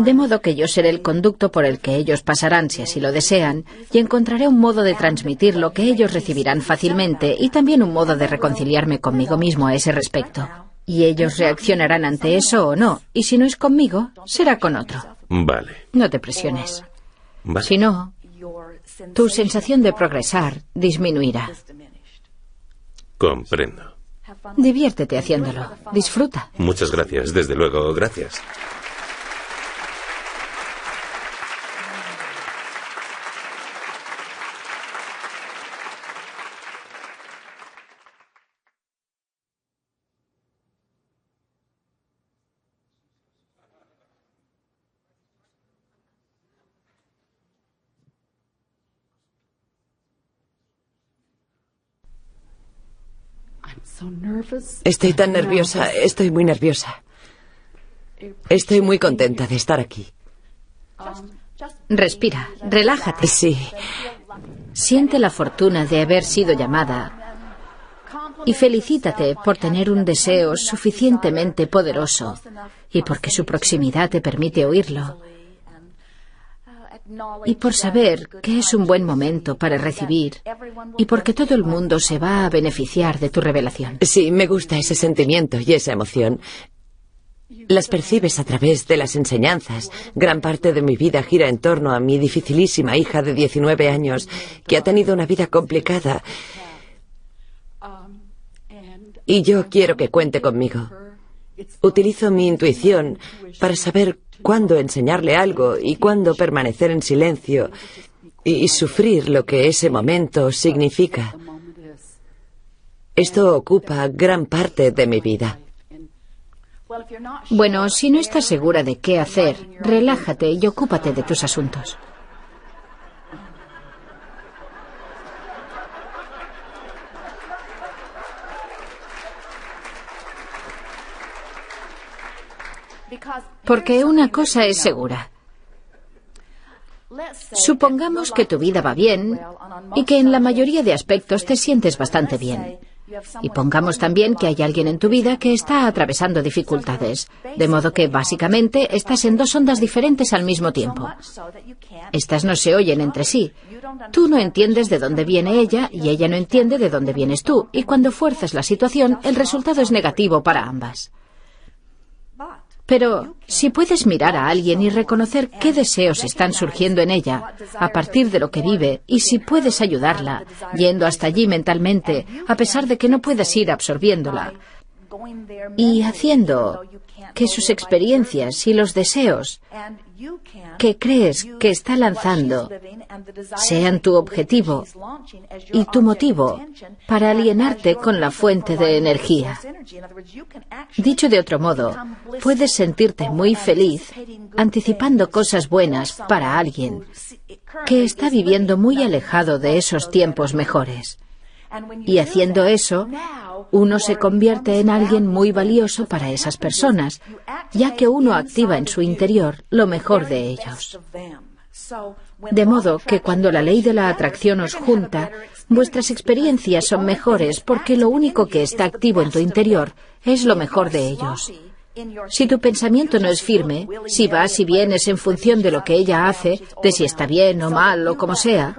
De modo que yo seré el conducto por el que ellos pasarán si así lo desean, y encontraré un modo de transmitir lo que ellos recibirán fácilmente y también un modo de reconciliarme conmigo mismo a ese respecto. Y ellos reaccionarán ante eso o no, y si no es conmigo, será con otro. Vale. No te presiones. Vale. Si no, tu sensación de progresar disminuirá. Comprendo. Diviértete haciéndolo. Disfruta. Muchas gracias, desde luego, gracias. Estoy tan nerviosa, estoy muy nerviosa. Estoy muy contenta de estar aquí. Respira, relájate. Sí. Siente la fortuna de haber sido llamada y felicítate por tener un deseo suficientemente poderoso y porque su proximidad te permite oírlo y por saber que es un buen momento para recibir y porque todo el mundo se va a beneficiar de tu revelación. Sí, me gusta ese sentimiento y esa emoción. Las percibes a través de las enseñanzas. Gran parte de mi vida gira en torno a mi dificilísima hija de 19 años, que ha tenido una vida complicada. Y yo quiero que cuente conmigo. Utilizo mi intuición para saber cuándo enseñarle algo y cuándo permanecer en silencio y sufrir lo que ese momento significa. Esto ocupa gran parte de mi vida. Bueno, si no estás segura de qué hacer, relájate y ocúpate de tus asuntos. Porque una cosa es segura. Supongamos que tu vida va bien y que en la mayoría de aspectos te sientes bastante bien. Y pongamos también que hay alguien en tu vida que está atravesando dificultades, de modo que básicamente estás en dos ondas diferentes al mismo tiempo. Estas no se oyen entre sí. Tú no entiendes de dónde viene ella y ella no entiende de dónde vienes tú, y cuando fuerzas la situación, el resultado es negativo para ambas. Pero si puedes mirar a alguien y reconocer qué deseos están surgiendo en ella a partir de lo que vive, y si puedes ayudarla, yendo hasta allí mentalmente, a pesar de que no puedas ir absorbiéndola, y haciendo que sus experiencias y los deseos que crees que está lanzando sean tu objetivo y tu motivo para alienarte con la fuente de energía. Dicho de otro modo, puedes sentirte muy feliz anticipando cosas buenas para alguien que está viviendo muy alejado de esos tiempos mejores. Y haciendo eso, uno se convierte en alguien muy valioso para esas personas, ya que uno activa en su interior lo mejor de ellos. De modo que cuando la ley de la atracción os junta, vuestras experiencias son mejores porque lo único que está activo en tu interior es lo mejor de ellos. Si tu pensamiento no es firme, si vas y vienes en función de lo que ella hace, de si está bien o mal o como sea,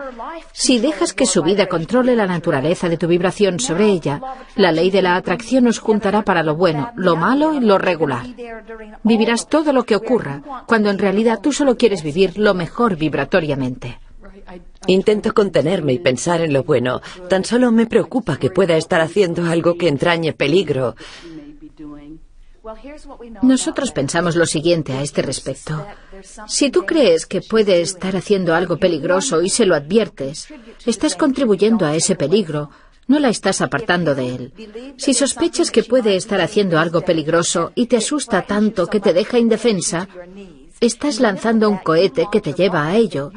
si dejas que su vida controle la naturaleza de tu vibración sobre ella, la ley de la atracción os juntará para lo bueno, lo malo y lo regular. Vivirás todo lo que ocurra, cuando en realidad tú solo quieres vivir lo mejor vibratoriamente. Intento contenerme y pensar en lo bueno. Tan solo me preocupa que pueda estar haciendo algo que entrañe peligro. Nosotros pensamos lo siguiente a este respecto. Si tú crees que puede estar haciendo algo peligroso y se lo adviertes, estás contribuyendo a ese peligro, no la estás apartando de él. Si sospechas que puede estar haciendo algo peligroso y te asusta tanto que te deja indefensa, estás lanzando un cohete que te lleva a ello.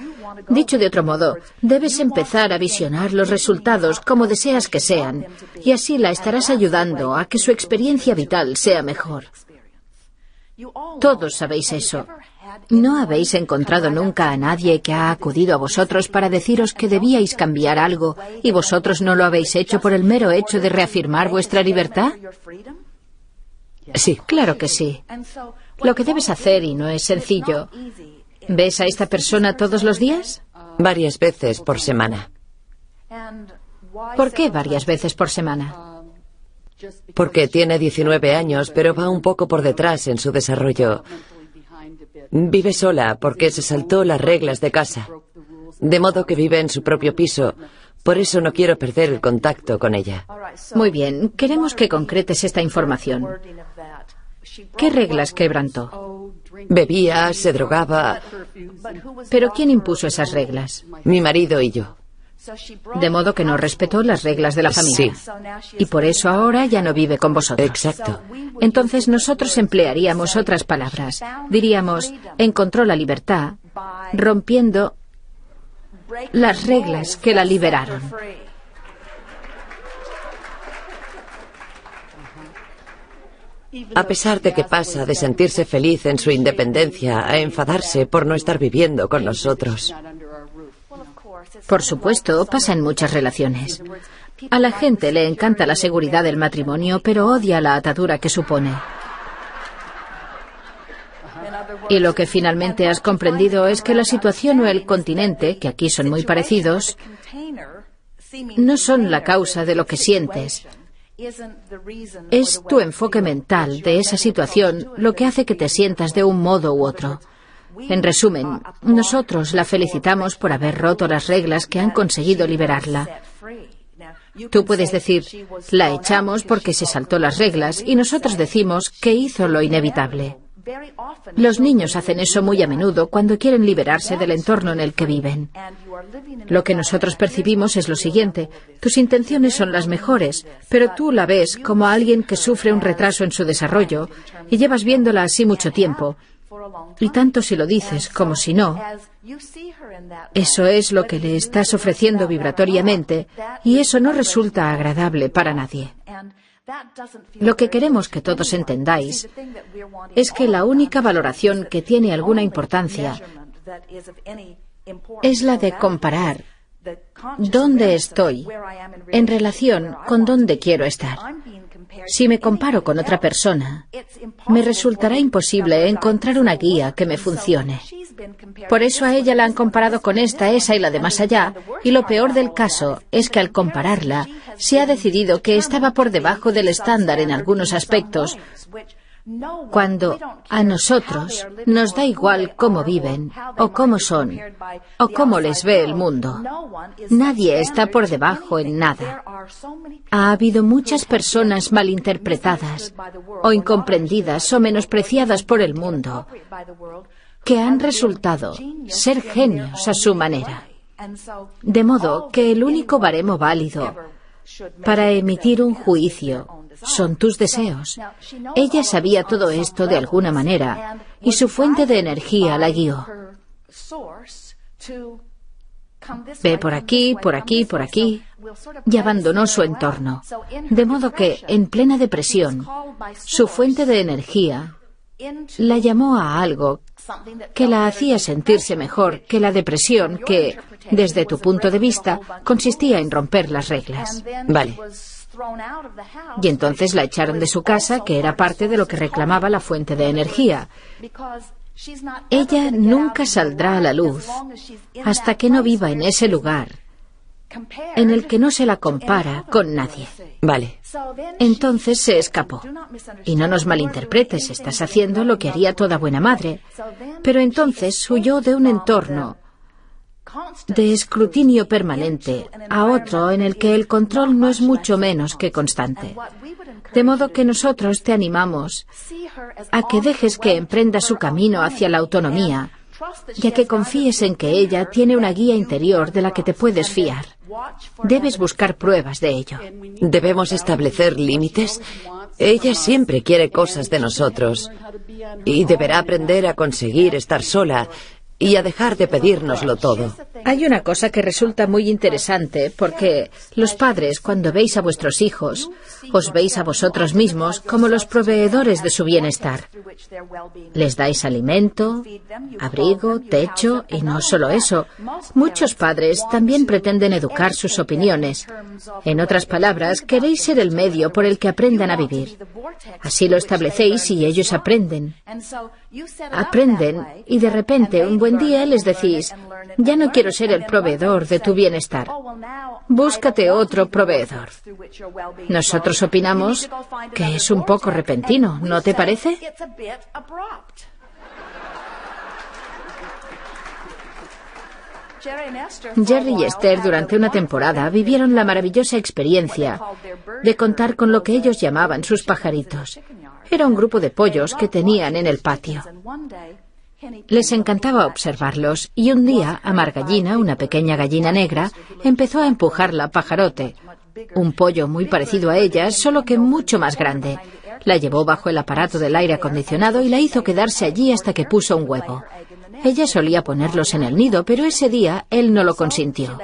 Dicho de otro modo, debes empezar a visionar los resultados como deseas que sean, y así la estarás ayudando a que su experiencia vital sea mejor. Todos sabéis eso. ¿No habéis encontrado nunca a nadie que ha acudido a vosotros para deciros que debíais cambiar algo y vosotros no lo habéis hecho por el mero hecho de reafirmar vuestra libertad? Sí. Claro que sí. Lo que debes hacer, y no es sencillo, ¿ves a esta persona todos los días? Varias veces por semana. ¿Por qué varias veces por semana? Porque tiene 19 años, pero va un poco por detrás en su desarrollo. Vive sola porque se saltó las reglas de casa. De modo que vive en su propio piso. Por eso no quiero perder el contacto con ella. Muy bien, queremos que concretes esta información. ¿Qué reglas quebrantó? Bebía, se drogaba. ¿Pero quién impuso esas reglas? Mi marido y yo. De modo que no respetó las reglas de la familia. Sí. Y por eso ahora ya no vive con vosotros. Exacto. Entonces nosotros emplearíamos otras palabras. Diríamos, encontró la libertad rompiendo las reglas que la liberaron. A pesar de que pasa de sentirse feliz en su independencia a enfadarse por no estar viviendo con nosotros. Por supuesto, pasa en muchas relaciones. A la gente le encanta la seguridad del matrimonio, pero odia la atadura que supone. Y lo que finalmente has comprendido es que la situación o el continente, que aquí son muy parecidos, no son la causa de lo que sientes. Es tu enfoque mental de esa situación lo que hace que te sientas de un modo u otro. En resumen, nosotros la felicitamos por haber roto las reglas que han conseguido liberarla. Tú puedes decir, la echamos porque se saltó las reglas, y nosotros decimos que hizo lo inevitable. Los niños hacen eso muy a menudo cuando quieren liberarse del entorno en el que viven. Lo que nosotros percibimos es lo siguiente: tus intenciones son las mejores, pero tú la ves como a alguien que sufre un retraso en su desarrollo y llevas viéndola así mucho tiempo. Y tanto si lo dices como si no, eso es lo que le estás ofreciendo vibratoriamente, y eso no resulta agradable para nadie. Lo que queremos que todos entendáis es que la única valoración que tiene alguna importancia es la de comparar dónde estoy en relación con dónde quiero estar. Si me comparo con otra persona, me resultará imposible encontrar una guía que me funcione. Por eso a ella la han comparado con esta, esa y la de más allá, y lo peor del caso es que al compararla, se ha decidido que estaba por debajo del estándar en algunos aspectos, cuando a nosotros nos da igual cómo viven, o cómo son, o cómo les ve el mundo. Nadie está por debajo en nada. Ha habido muchas personas malinterpretadas, o incomprendidas, o menospreciadas por el mundo, que han resultado ser genios a su manera. De modo que el único baremo válido para emitir un juicio son tus deseos. Ella sabía todo esto de alguna manera, y su fuente de energía la guió. Ve por aquí, por aquí, por aquí, y abandonó su entorno. De modo que, en plena depresión, su fuente de energía la llamó a algo que la hacía sentirse mejor que la depresión que, desde tu punto de vista, consistía en romper las reglas. Vale. Y entonces la echaron de su casa, que era parte de lo que reclamaba la fuente de energía. Ella nunca saldrá a la luz hasta que no viva en ese lugar en el que no se la compara con nadie. Vale. Entonces se escapó. Y no nos malinterpretes, estás haciendo lo que haría toda buena madre. Pero entonces huyó de un entorno de escrutinio permanente a otro en el que el control no es mucho menos que constante. De modo que nosotros te animamos a que dejes que emprenda su camino hacia la autonomía y a que confíes en que ella tiene una guía interior de la que te puedes fiar. Debes buscar pruebas de ello. ¿Debemos establecer límites? Ella siempre quiere cosas de nosotros y deberá aprender a conseguir estar sola y a dejar de pedírnoslo todo. Hay una cosa que resulta muy interesante, porque los padres, cuando veis a vuestros hijos, os veis a vosotros mismos como los proveedores de su bienestar. Les dais alimento, abrigo, techo, y no solo eso. Muchos padres también pretenden educar sus opiniones. En otras palabras, queréis ser el medio por el que aprendan a vivir. Así lo establecéis y ellos aprenden. Aprenden y de repente un buen día les decís: ya no quiero ser el proveedor de tu bienestar. Búscate otro proveedor. Nosotros opinamos que es un poco repentino, ¿no te parece? Jerry y Esther durante una temporada vivieron la maravillosa experiencia de contar con lo que ellos llamaban sus pajaritos. Era un grupo de pollos que tenían en el patio. Les encantaba observarlos y un día a Margallina, una pequeña gallina negra, empezó a empujarla a Pajarote, un pollo muy parecido a ella, solo que mucho más grande. La llevó bajo el aparato del aire acondicionado y la hizo quedarse allí hasta que puso un huevo. Ella solía ponerlos en el nido, pero ese día él no lo consintió.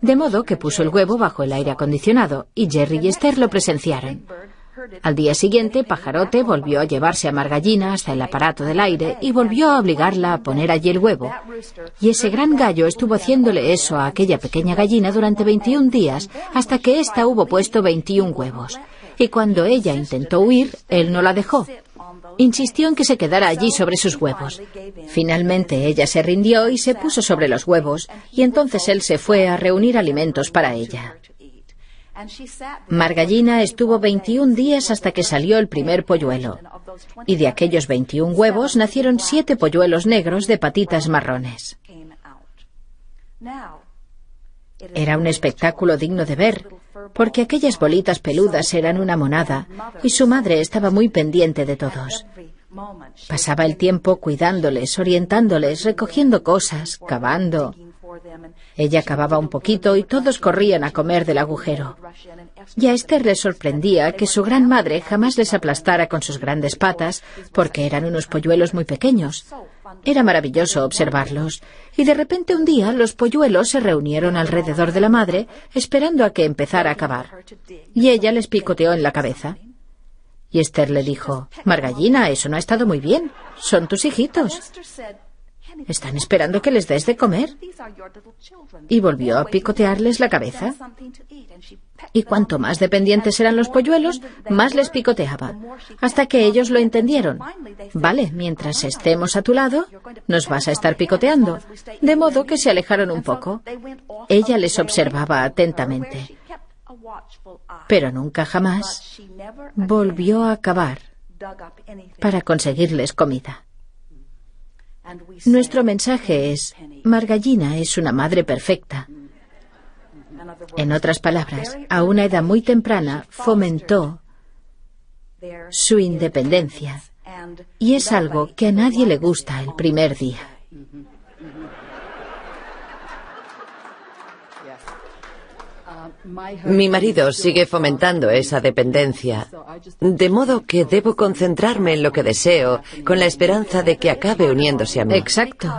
De modo que puso el huevo bajo el aire acondicionado y Jerry y Esther lo presenciaron. Al día siguiente, Pajarote volvió a llevarse a Margallina hasta el aparato del aire y volvió a obligarla a poner allí el huevo. Y ese gran gallo estuvo haciéndole eso a aquella pequeña gallina durante 21 días, hasta que ésta hubo puesto 21 huevos. Y cuando ella intentó huir, él no la dejó. Insistió en que se quedara allí sobre sus huevos. Finalmente ella se rindió y se puso sobre los huevos, y entonces él se fue a reunir alimentos para ella. Margallina estuvo 21 días hasta que salió el primer polluelo, y de aquellos 21 huevos nacieron 7 polluelos negros de patitas marrones. Era un espectáculo digno de ver, porque aquellas bolitas peludas eran una monada, y su madre estaba muy pendiente de todos. Pasaba el tiempo cuidándoles, orientándoles, recogiendo cosas, cavando. Ella cavaba un poquito y todos corrían a comer del agujero. Y a Esther le sorprendía que su gran madre jamás les aplastara con sus grandes patas, porque eran unos polluelos muy pequeños. Era maravilloso observarlos, y de repente un día los polluelos se reunieron alrededor de la madre, esperando a que empezara a cavar. Y ella les picoteó en la cabeza. Y Esther le dijo: Margallina, eso no ha estado muy bien. Son tus hijitos. ¿Están esperando que les des de comer? Y volvió a picotearles la cabeza. Y cuanto más dependientes eran los polluelos, más les picoteaba, hasta que ellos lo entendieron. Vale, mientras estemos a tu lado, nos vas a estar picoteando. De modo que se alejaron un poco. Ella les observaba atentamente. Pero nunca jamás volvió a cavar para conseguirles comida. Nuestro mensaje es: Margallina es una madre perfecta. En otras palabras, a una edad muy temprana fomentó su independencia, y es algo que a nadie le gusta el primer día. Mi marido sigue fomentando esa dependencia, de modo que debo concentrarme en lo que deseo, con la esperanza de que acabe uniéndose a mí. Exacto.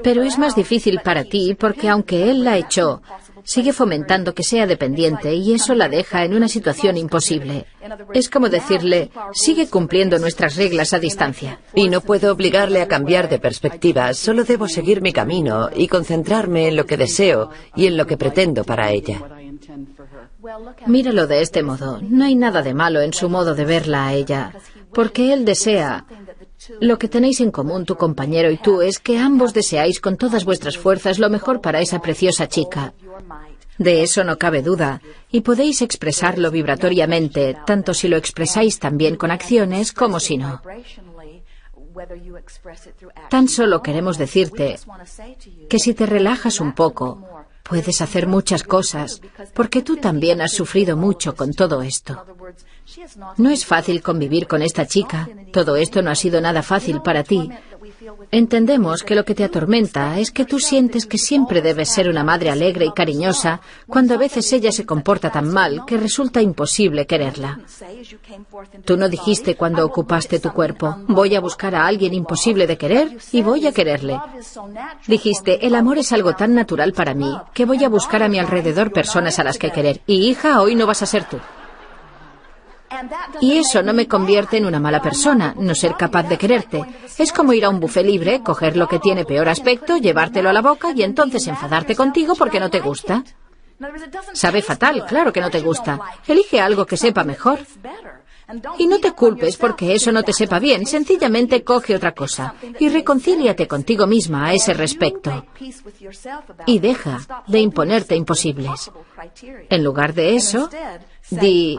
Pero es más difícil para ti porque aunque él la echó, sigue fomentando que sea dependiente y eso la deja en una situación imposible. Es como decirle: sigue cumpliendo nuestras reglas a distancia. Y no puedo obligarle a cambiar de perspectiva, solo debo seguir mi camino y concentrarme en lo que deseo y en lo que pretendo para ella. Míralo de este modo. No hay nada de malo en su modo de verla a ella, porque él desea. Lo que tenéis en común tu compañero y tú es que ambos deseáis con todas vuestras fuerzas lo mejor para esa preciosa chica. De eso no cabe duda, y podéis expresarlo vibratoriamente, tanto si lo expresáis también con acciones como si no. Tan solo queremos decirte que si te relajas un poco, puedes hacer muchas cosas, porque tú también has sufrido mucho con todo esto. No es fácil convivir con esta chica. Todo esto no ha sido nada fácil para ti. Entendemos que lo que te atormenta es que tú sientes que siempre debes ser una madre alegre y cariñosa, cuando a veces ella se comporta tan mal que resulta imposible quererla. Tú no dijiste cuando ocupaste tu cuerpo, voy a buscar a alguien imposible de querer y voy a quererle. Dijiste, el amor es algo tan natural para mí que voy a buscar a mi alrededor personas a las que querer. Y hija, hoy no vas a ser tú. Y eso no me convierte en una mala persona, no ser capaz de quererte. Es como ir a un buffet libre, coger lo que tiene peor aspecto, llevártelo a la boca y entonces enfadarte contigo porque no te gusta. Sabe fatal, claro que no te gusta. Elige algo que sepa mejor. Y no te culpes porque eso no te sepa bien, sencillamente coge otra cosa y reconcíliate contigo misma a ese respecto. Y deja de imponerte imposibles. En lugar de eso, di,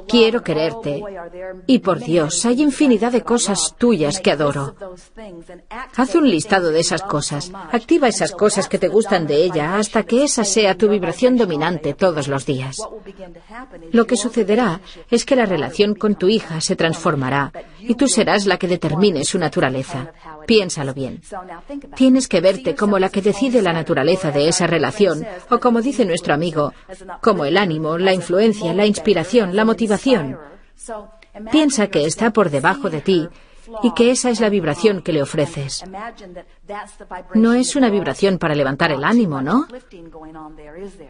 quiero quererte. Y por Dios, hay infinidad de cosas tuyas que adoro. Haz un listado de esas cosas. Activa esas cosas que te gustan de ella hasta que esa sea tu vibración dominante todos los días. Lo que sucederá es que la relación con tu hija se transformará y tú serás la que determine su naturaleza. Piénsalo bien. Tienes que verte como la que decide la naturaleza de esa relación, o como dice nuestro amigo, como el ánimo, la influencia, la inspiración, la motivación. Piensa que está por debajo de ti y que esa es la vibración que le ofreces. No es una vibración para levantar el ánimo, ¿no?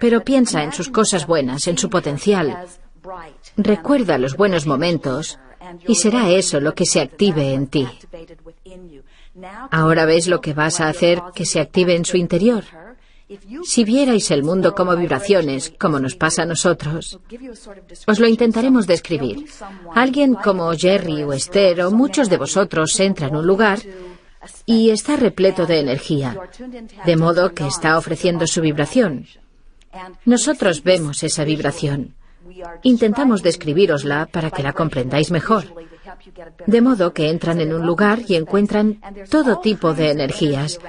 Pero piensa en sus cosas buenas, en su potencial. Recuerda los buenos momentos y será eso lo que se active en ti. Ahora ves lo que vas a hacer que se active en su interior. Si vierais el mundo como vibraciones, como nos pasa a nosotros, os lo intentaremos describir. Alguien como Jerry o Esther o muchos de vosotros entra en un lugar y está repleto de energía, de modo que está ofreciendo su vibración. Nosotros vemos esa vibración. Intentamos describírosla para que la comprendáis mejor. De modo que entran en un lugar y encuentran todo tipo de energías.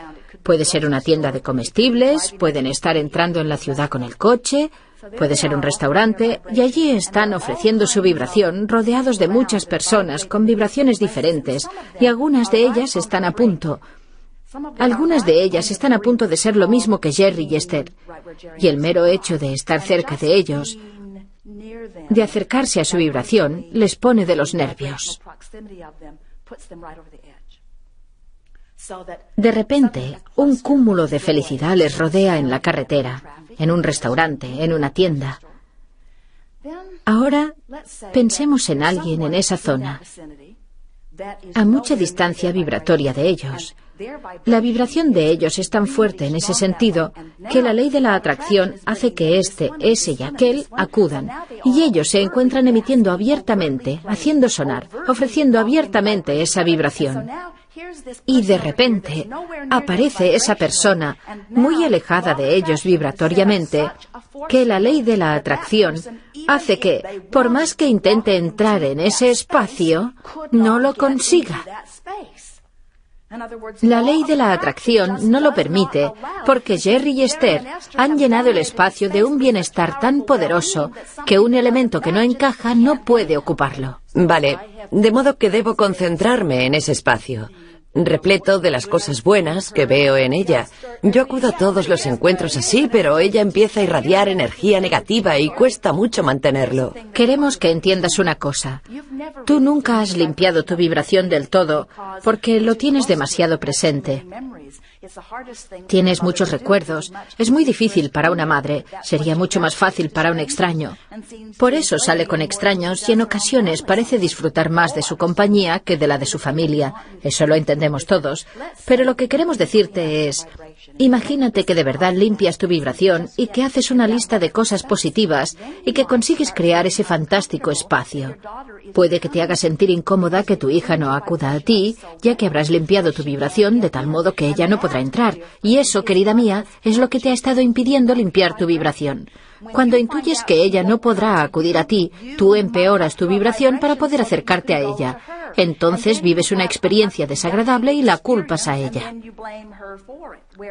Puede ser una tienda de comestibles, pueden estar entrando en la ciudad con el coche, puede ser un restaurante, y allí están ofreciendo su vibración, rodeados de muchas personas con vibraciones diferentes, y algunas de ellas están a punto. Algunas de ellas están a punto de ser lo mismo que Jerry y Esther, y el mero hecho de estar cerca de ellos, de acercarse a su vibración, les pone de los nervios. De repente, un cúmulo de felicidad les rodea en la carretera, en un restaurante, en una tienda. Ahora, pensemos en alguien en esa zona, a mucha distancia vibratoria de ellos. La vibración de ellos es tan fuerte en ese sentido que la ley de la atracción hace que ese y aquel acudan, y ellos se encuentran emitiendo abiertamente, haciendo sonar, ofreciendo abiertamente esa vibración. Y de repente aparece esa persona muy alejada de ellos vibratoriamente, que la ley de la atracción hace que, por más que intente entrar en ese espacio, no lo consiga. La ley de la atracción no lo permite porque Jerry y Esther han llenado el espacio de un bienestar tan poderoso que un elemento que no encaja no puede ocuparlo. Vale, de modo que debo concentrarme en ese espacio, repleto de las cosas buenas que veo en ella. Yo acudo a todos los encuentros así, pero ella empieza a irradiar energía negativa y cuesta mucho mantenerlo. Queremos que entiendas una cosa. Tú nunca has limpiado tu vibración del todo porque lo tienes demasiado presente. Tienes muchos recuerdos. Es muy difícil para una madre. Sería mucho más fácil para un extraño. Por eso sale con extraños y en ocasiones parece disfrutar más de su compañía que de la de su familia. Eso lo entendemos todos. Pero lo que queremos decirte es, imagínate que de verdad limpias tu vibración y que haces una lista de cosas positivas y que consigues crear ese fantástico espacio. Puede que te haga sentir incómoda que tu hija no acuda a ti, ya que habrás limpiado tu vibración de tal modo que ella no podrá entrar. Y eso, querida mía, es lo que te ha estado impidiendo limpiar tu vibración. Cuando intuyes que ella no podrá acudir a ti, tú empeoras tu vibración para poder acercarte a ella. Entonces vives una experiencia desagradable y la culpas a ella.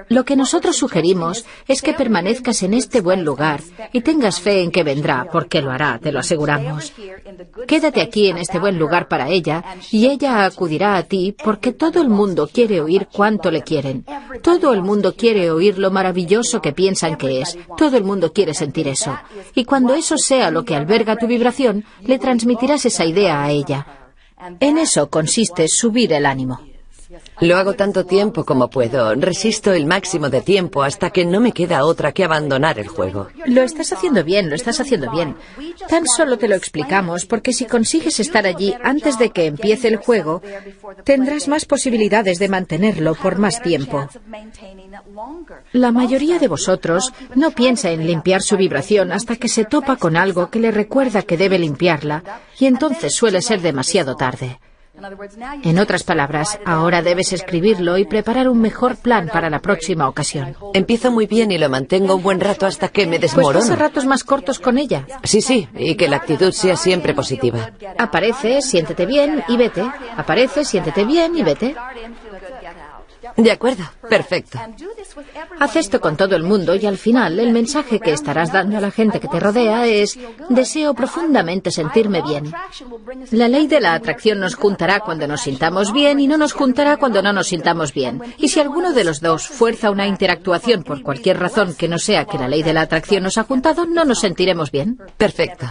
Lo que nosotros sugerimos es que permanezcas en este buen lugar y tengas fe en que vendrá, porque lo hará, te lo aseguramos. Quédate aquí en este buen lugar para ella y ella acudirá a ti porque todo el mundo quiere oír cuánto le quieren. Todo el mundo quiere oír lo maravilloso que piensan que es. Todo el mundo quiere sentir eso. Y cuando eso sea lo que alberga tu vibración, le transmitirás esa idea a ella. En eso consiste subir el ánimo. Lo hago tanto tiempo como puedo. Resisto el máximo de tiempo hasta que no me queda otra que abandonar el juego. Lo estás haciendo bien, lo estás haciendo bien. Tan solo te lo explicamos porque si consigues estar allí antes de que empiece el juego, tendrás más posibilidades de mantenerlo por más tiempo. La mayoría de vosotros no piensa en limpiar su vibración hasta que se topa con algo que le recuerda que debe limpiarla, y entonces suele ser demasiado tarde. En otras palabras, ahora debes escribirlo y preparar un mejor plan para la próxima ocasión. Empiezo muy bien y lo mantengo un buen rato hasta que me desmorono. Pues pasa ratos más cortos con ella. Sí, y que la actitud sea siempre positiva. Aparece, siéntete bien y vete. Aparece, siéntete bien y vete. De acuerdo, perfecto. Haz esto con todo el mundo y al final el mensaje que estarás dando a la gente que te rodea es: deseo profundamente sentirme bien. La ley de la atracción nos juntará cuando nos sintamos bien y no nos juntará cuando no nos sintamos bien. Y si alguno de los dos fuerza una interactuación por cualquier razón que no sea que la ley de la atracción nos ha juntado, no nos sentiremos bien. Perfecto.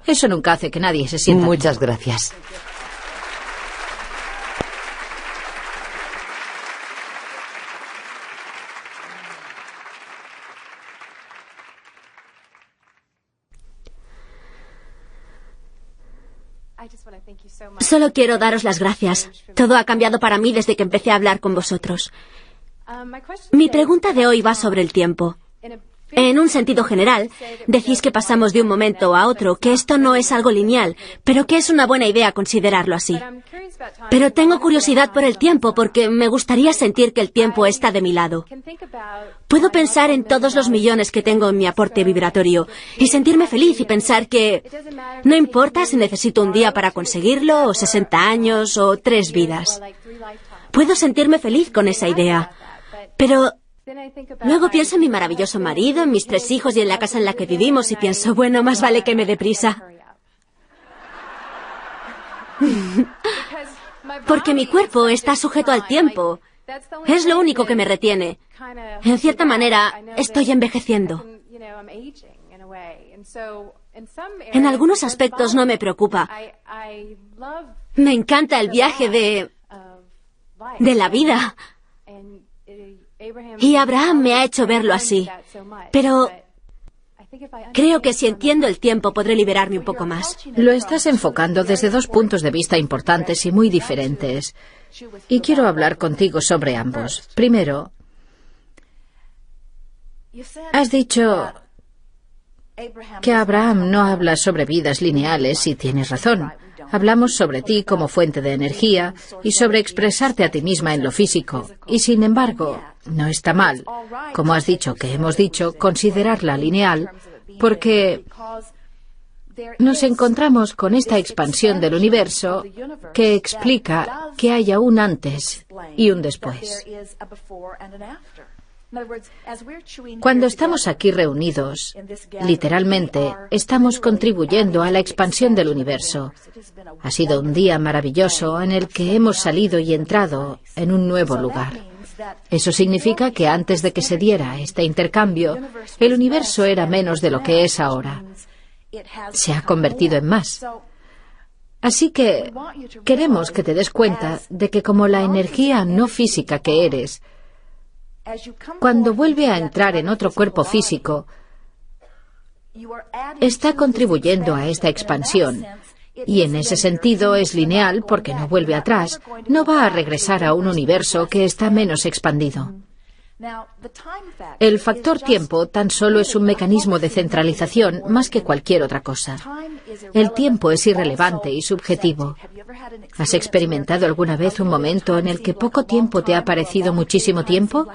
Eso nunca hace que nadie se sienta bien. Muchas gracias. Solo quiero daros las gracias. Todo ha cambiado para mí desde que empecé a hablar con vosotros. Mi pregunta de hoy va sobre el tiempo. En un sentido general, decís que pasamos de un momento a otro, que esto no es algo lineal, pero que es una buena idea considerarlo así. Pero tengo curiosidad por el tiempo porque me gustaría sentir que el tiempo está de mi lado. Puedo pensar en todos los millones que tengo en mi aporte vibratorio y sentirme feliz y pensar que no importa si necesito un día para conseguirlo, o 60 años, o 3 vidas. Puedo sentirme feliz con esa idea, pero luego pienso en mi maravilloso marido, en mis 3 hijos y en la casa en la que vivimos y pienso, bueno, más vale que me dé prisa. Porque mi cuerpo está sujeto al tiempo. Es lo único que me retiene. En cierta manera, estoy envejeciendo. En algunos aspectos no me preocupa. Me encanta el viaje de la vida. Y Abraham me ha hecho verlo así. Pero creo que si entiendo el tiempo podré liberarme un poco más. Lo estás enfocando desde 2 puntos de vista importantes y muy diferentes. Y quiero hablar contigo sobre ambos. Primero, has dicho que Abraham no habla sobre vidas lineales y tienes razón. Hablamos sobre ti como fuente de energía y sobre expresarte a ti misma en lo físico. Y sin embargo, no está mal, como has dicho que hemos dicho, considerarla lineal, porque nos encontramos con esta expansión del universo que explica que hay un antes y un después. Cuando estamos aquí reunidos, literalmente, estamos contribuyendo a la expansión del universo. Ha sido un día maravilloso en el que hemos salido y entrado en un nuevo lugar. Eso significa que antes de que se diera este intercambio, el universo era menos de lo que es ahora. Se ha convertido en más. Así que queremos que te des cuenta de que como la energía no física que eres, cuando vuelve a entrar en otro cuerpo físico, está contribuyendo a esta expansión. Y en ese sentido es lineal porque no vuelve atrás, no va a regresar a un universo que está menos expandido. El factor tiempo tan solo es un mecanismo de centralización más que cualquier otra cosa. El tiempo es irrelevante y subjetivo. ¿Has experimentado alguna vez un momento en el que poco tiempo te ha parecido muchísimo tiempo?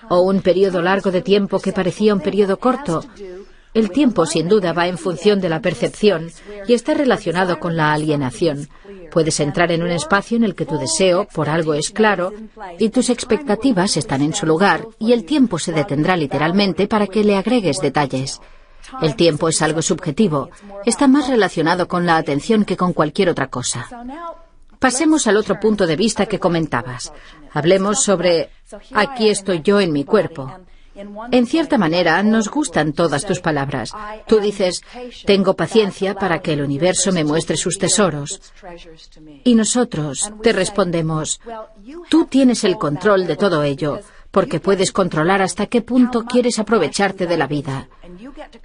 ¿O un periodo largo de tiempo que parecía un periodo corto? El tiempo, sin duda, va en función de la percepción y está relacionado con la alienación. Puedes entrar en un espacio en el que tu deseo por algo es claro y tus expectativas están en su lugar, y el tiempo se detendrá literalmente para que le agregues detalles. El tiempo es algo subjetivo. Está más relacionado con la atención que con cualquier otra cosa. Pasemos al otro punto de vista que comentabas. Hablemos sobre aquí estoy yo en mi cuerpo. En cierta manera, nos gustan todas tus palabras. Tú dices, tengo paciencia para que el universo me muestre sus tesoros. Y nosotros te respondemos, tú tienes el control de todo ello, porque puedes controlar hasta qué punto quieres aprovecharte de la vida.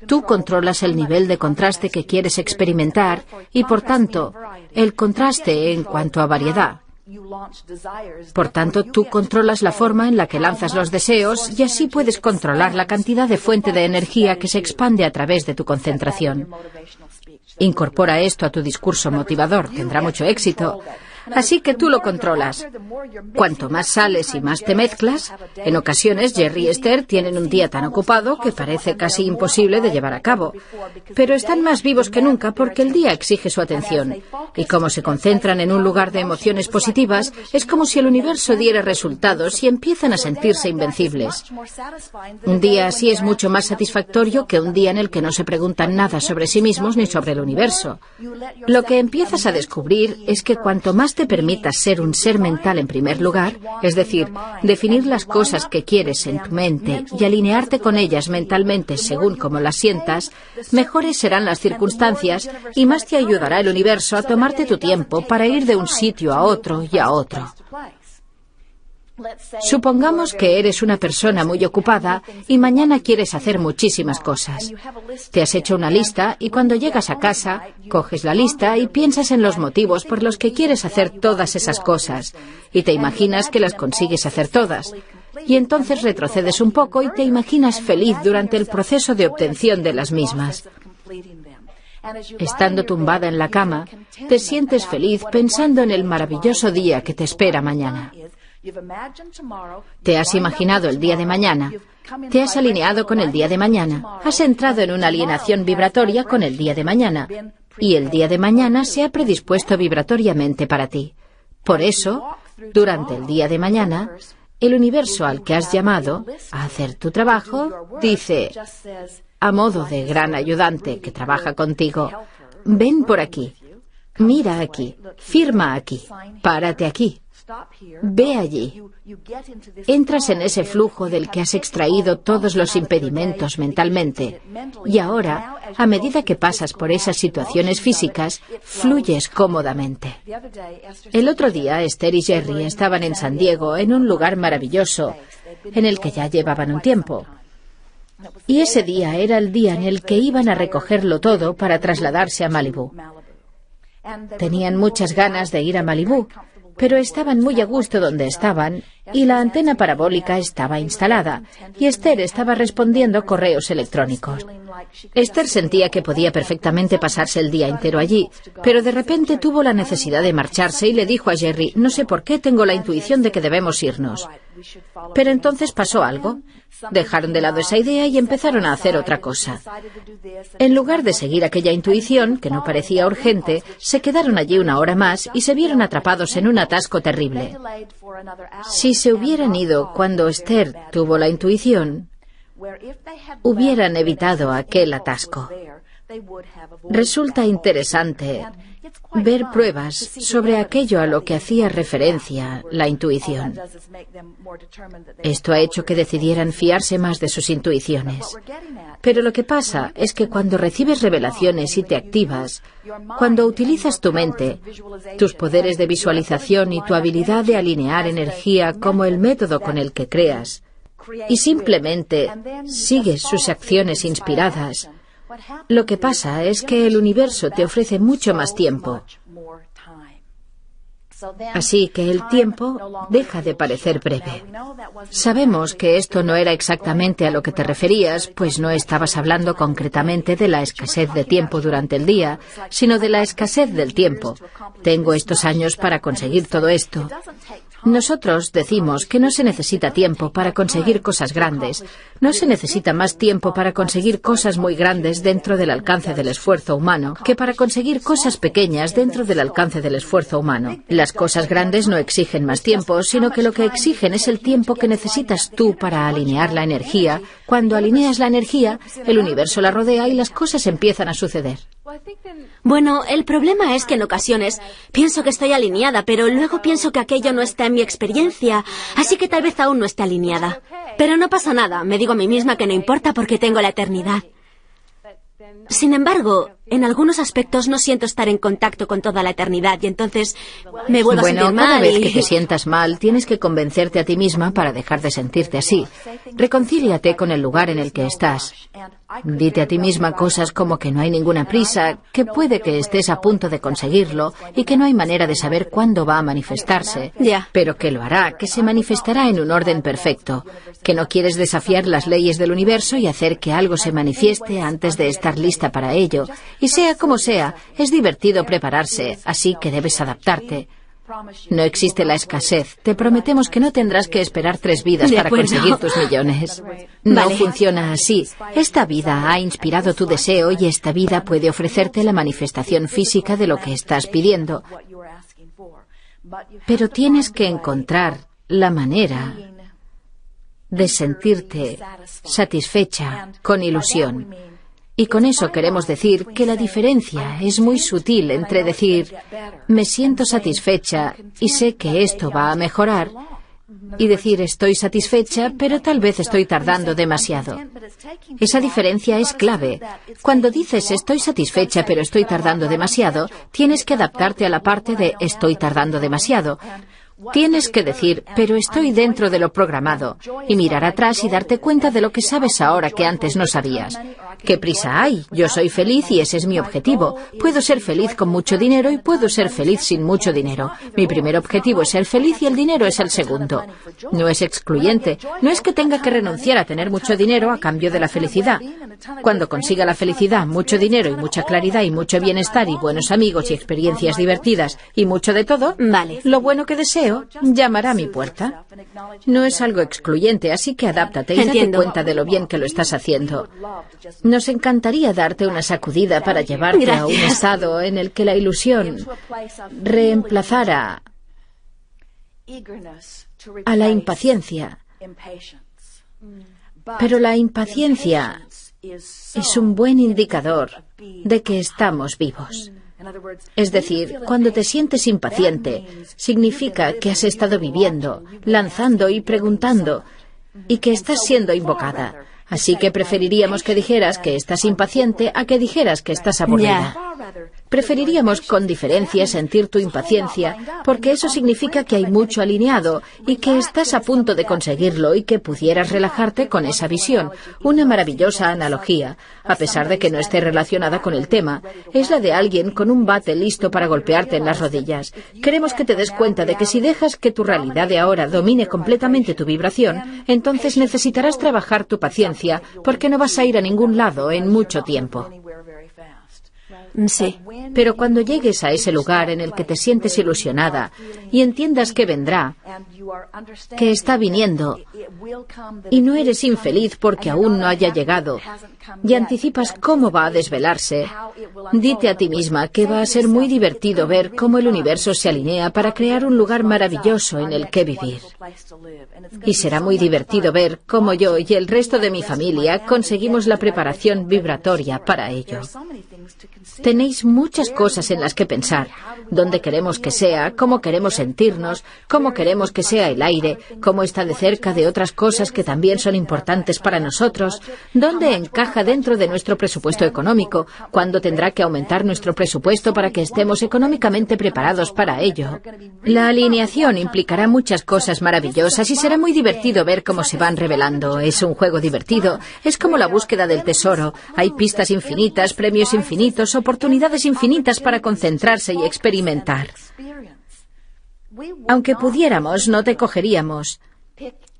Tú controlas el nivel de contraste que quieres experimentar y, por tanto, el contraste en cuanto a variedad. Por tanto, tú controlas la forma en la que lanzas los deseos y así puedes controlar la cantidad de fuente de energía que se expande a través de tu concentración. Incorpora esto a tu discurso motivador, tendrá mucho éxito. Así que tú lo controlas. Cuanto más sales y más te mezclas, en ocasiones Jerry y Esther tienen un día tan ocupado que parece casi imposible de llevar a cabo. Pero están más vivos que nunca porque el día exige su atención. Y como se concentran en un lugar de emociones positivas, es como si el universo diera resultados y empiezan a sentirse invencibles. Un día así es mucho más satisfactorio que un día en el que no se preguntan nada sobre sí mismos ni sobre el universo. Lo que empiezas a descubrir es que cuanto más te permitas ser un ser mental en primer lugar, es decir, definir las cosas que quieres en tu mente y alinearte con ellas mentalmente según como las sientas, mejores serán las circunstancias y más te ayudará el universo a tomarte tu tiempo para ir de un sitio a otro y a otro. Supongamos que eres una persona muy ocupada y mañana quieres hacer muchísimas cosas. Te has hecho una lista y cuando llegas a casa, coges la lista y piensas en los motivos por los que quieres hacer todas esas cosas y te imaginas que las consigues hacer todas. Y entonces retrocedes un poco y te imaginas feliz durante el proceso de obtención de las mismas. Estando tumbada en la cama, te sientes feliz pensando en el maravilloso día que te espera mañana. Te has imaginado el día de mañana, te has alineado con el día de mañana, has entrado en una alienación vibratoria con el día de mañana, y el día de mañana se ha predispuesto vibratoriamente para ti. Por eso, durante el día de mañana, el universo al que has llamado a hacer tu trabajo dice, a modo de gran ayudante que trabaja contigo, ven por aquí, mira aquí, firma aquí, párate aquí. Ve allí. Entras en ese flujo del que has extraído todos los impedimentos mentalmente. Y ahora, a medida que pasas por esas situaciones físicas, fluyes cómodamente. El otro día, Esther y Jerry estaban en San Diego, en un lugar maravilloso, en el que ya llevaban un tiempo. Y ese día era el día en el que iban a recogerlo todo para trasladarse a Malibú. Tenían muchas ganas de ir a Malibú, pero estaban muy a gusto donde estaban y la antena parabólica estaba instalada y Esther estaba respondiendo correos electrónicos. Esther sentía que podía perfectamente pasarse el día entero allí, pero de repente tuvo la necesidad de marcharse y le dijo a Jerry, no sé por qué tengo la intuición de que debemos irnos. Pero entonces pasó algo. Dejaron de lado esa idea y empezaron a hacer otra cosa. En lugar de seguir aquella intuición, que no parecía urgente, se quedaron allí una hora más y se vieron atrapados en un atasco terrible. Si se hubieran ido cuando Esther tuvo la intuición, hubieran evitado aquel atasco. Resulta interesante ver pruebas sobre aquello a lo que hacía referencia la intuición. Esto ha hecho que decidieran fiarse más de sus intuiciones. Pero lo que pasa es que cuando recibes revelaciones y te activas, cuando utilizas tu mente, tus poderes de visualización y tu habilidad de alinear energía como el método con el que creas, y simplemente sigues sus acciones inspiradas, lo que pasa es que el universo te ofrece mucho más tiempo. Así que el tiempo deja de parecer breve. Sabemos que esto no era exactamente a lo que te referías, pues no estabas hablando concretamente de la escasez de tiempo durante el día, sino de la escasez del tiempo. Tengo estos años para conseguir todo esto. Nosotros decimos que no se necesita tiempo para conseguir cosas grandes. No se necesita más tiempo para conseguir cosas muy grandes dentro del alcance del esfuerzo humano que para conseguir cosas pequeñas dentro del alcance del esfuerzo humano. Las cosas grandes no exigen más tiempo, sino que lo que exigen es el tiempo que necesitas tú para alinear la energía. Cuando alineas la energía, el universo la rodea y las cosas empiezan a suceder. Bueno, el problema es que en ocasiones pienso que estoy alineada, pero luego pienso que aquello no está en mi experiencia, así que tal vez aún no esté alineada. Pero no pasa nada, me digo a mí misma que no importa porque tengo la eternidad. Sin embargo, en algunos aspectos no siento estar en contacto con toda la eternidad y entonces me vuelvo a sentir mal. Cada vez que te sientas mal, tienes que convencerte a ti misma para dejar de sentirte así. Reconcíliate con el lugar en el que estás. Dite a ti misma cosas como que no hay ninguna prisa, que puede que estés a punto de conseguirlo y que no hay manera de saber cuándo va a manifestarse, pero que lo hará, que se manifestará en un orden perfecto, que no quieres desafiar las leyes del universo y hacer que algo se manifieste antes de estar lista para ello. Y sea como sea, es divertido prepararse, así que debes adaptarte. No existe la escasez. Te prometemos que no tendrás que esperar 3 vidas para conseguir tus millones. No funciona así. Esta vida ha inspirado tu deseo y esta vida puede ofrecerte la manifestación física de lo que estás pidiendo. Pero tienes que encontrar la manera de sentirte satisfecha con ilusión. Y con eso queremos decir que la diferencia es muy sutil entre decir, me siento satisfecha y sé que esto va a mejorar, y decir, estoy satisfecha, pero tal vez estoy tardando demasiado. Esa diferencia es clave. Cuando dices, estoy satisfecha, pero estoy tardando demasiado, tienes que adaptarte a la parte de estoy tardando demasiado. Tienes que decir, pero estoy dentro de lo programado, y mirar atrás y darte cuenta de lo que sabes ahora que antes no sabías. ¿Qué prisa hay? Yo soy feliz y ese es mi objetivo. Puedo ser feliz con mucho dinero y puedo ser feliz sin mucho dinero. Mi primer objetivo es ser feliz y el dinero es el segundo. No es excluyente. No es que tenga que renunciar a tener mucho dinero a cambio de la felicidad. Cuando consiga la felicidad, mucho dinero y mucha claridad y mucho bienestar y buenos amigos y experiencias divertidas y mucho de todo, lo bueno que deseo llamará a mi puerta. No es algo excluyente, así que adáptate y date cuenta de lo bien que lo estás haciendo. Nos encantaría darte una sacudida para llevarte a un estado en el que la ilusión reemplazara a la impaciencia. Pero la impaciencia es un buen indicador de que estamos vivos. Es decir, cuando te sientes impaciente, significa que has estado viviendo, lanzando y preguntando, y que estás siendo invocada. Así que preferiríamos que dijeras que estás impaciente a que dijeras que estás aburrida. Preferiríamos con diferencia sentir tu impaciencia, porque eso significa que hay mucho alineado y que estás a punto de conseguirlo y que pudieras relajarte con esa visión. Una maravillosa analogía, a pesar de que no esté relacionada con el tema, es la de alguien con un bate listo para golpearte en las rodillas. Queremos que te des cuenta de que si dejas que tu realidad de ahora domine completamente tu vibración, entonces necesitarás trabajar tu paciencia, porque no vas a ir a ningún lado en mucho tiempo. Sí, pero cuando llegues a ese lugar en el que te sientes ilusionada y entiendas que vendrá, que está viniendo, y no eres infeliz porque aún no haya llegado, y anticipas cómo va a desvelarse, dite a ti misma que va a ser muy divertido ver cómo el universo se alinea para crear un lugar maravilloso en el que vivir. Y será muy divertido ver cómo yo y el resto de mi familia conseguimos la preparación vibratoria para ello. Tenéis muchas cosas en las que pensar. Dónde queremos que sea, cómo queremos sentirnos, cómo queremos que sea el aire, cómo está de cerca de otras cosas que también son importantes para nosotros, dónde encaja dentro de nuestro presupuesto económico, cuándo tendrá que aumentar nuestro presupuesto para que estemos económicamente preparados para ello. La alineación implicará muchas cosas maravillosas y será muy divertido ver cómo se van revelando. Es un juego divertido. Es como la búsqueda del tesoro. Hay pistas infinitas, premios infinitos, oportunidades infinitas para concentrarse y experimentar. Aunque pudiéramos, no te cogeríamos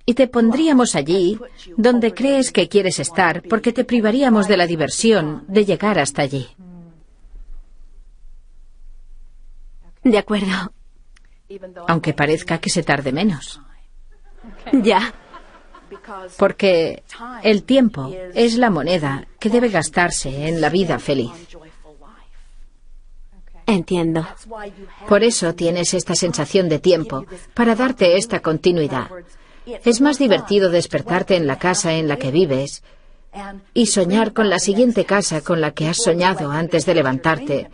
y te pondríamos allí donde crees que quieres estar, porque te privaríamos de la diversión de llegar hasta allí. De acuerdo. aunque parezca que se tarde menos. Ya. Porque el tiempo es la moneda que debe gastarse en la vida feliz. Entiendo. Por eso tienes esta sensación de tiempo, para darte esta continuidad. Es más divertido despertarte en la casa en la que vives y soñar con la siguiente casa con la que has soñado antes de levantarte,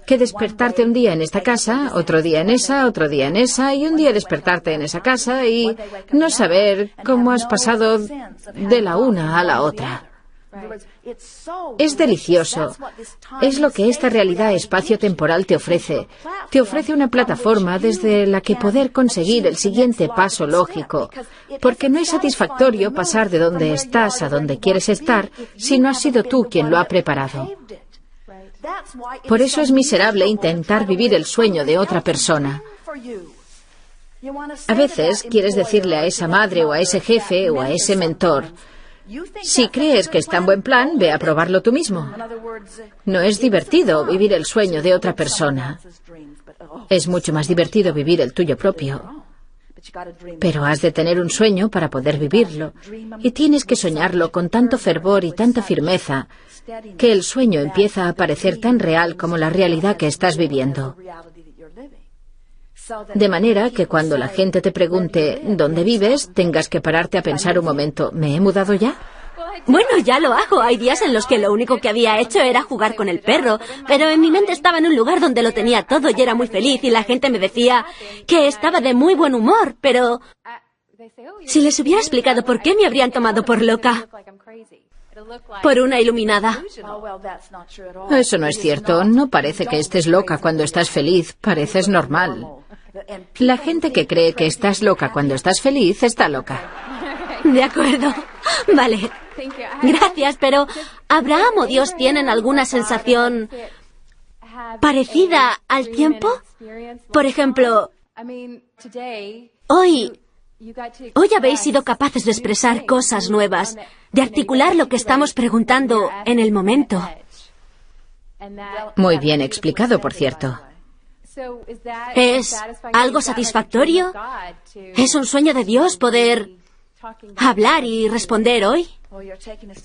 que despertarte un día en esta casa, otro día en esa, otro día en esa, y un día despertarte en esa casa y no saber cómo has pasado de la una a la otra. Es delicioso. Es lo que esta realidad espacio-temporal te ofrece. Te ofrece una plataforma desde la que poder conseguir el siguiente paso lógico, porque no es satisfactorio pasar de donde estás a donde quieres estar si no has sido tú quien lo ha preparado. Por eso es miserable intentar vivir el sueño de otra persona. A veces quieres decirle a esa madre o a ese jefe o a ese mentor: si crees que está en buen plan, ve a probarlo tú mismo. No es divertido vivir el sueño de otra persona. Es mucho más divertido vivir el tuyo propio. Pero has de tener un sueño para poder vivirlo. Y tienes que soñarlo con tanto fervor y tanta firmeza que el sueño empieza a parecer tan real como la realidad que estás viviendo. De manera que cuando la gente te pregunte ¿dónde vives?, tengas que pararte a pensar un momento: ¿me he mudado ya? Bueno, ya lo hago. Hay días en los que lo único que había hecho era jugar con el perro, pero en mi mente estaba en un lugar donde lo tenía todo y era muy feliz, y la gente me decía que estaba de muy buen humor, pero si les hubiera explicado por qué, me habrían tomado por loca. Por una iluminada. Eso no es cierto. No parece que estés loca cuando estás feliz. Pareces normal. La gente que cree que estás loca cuando estás feliz está loca. De acuerdo. Vale. Gracias, pero ¿Abraham o Dios tienen alguna sensación parecida al tiempo? Por ejemplo, hoy habéis sido capaces de expresar cosas nuevas, de articular lo que estamos preguntando en el momento. Muy bien explicado, por cierto. ¿Es algo satisfactorio? ¿Es un sueño de Dios poder hablar y responder hoy?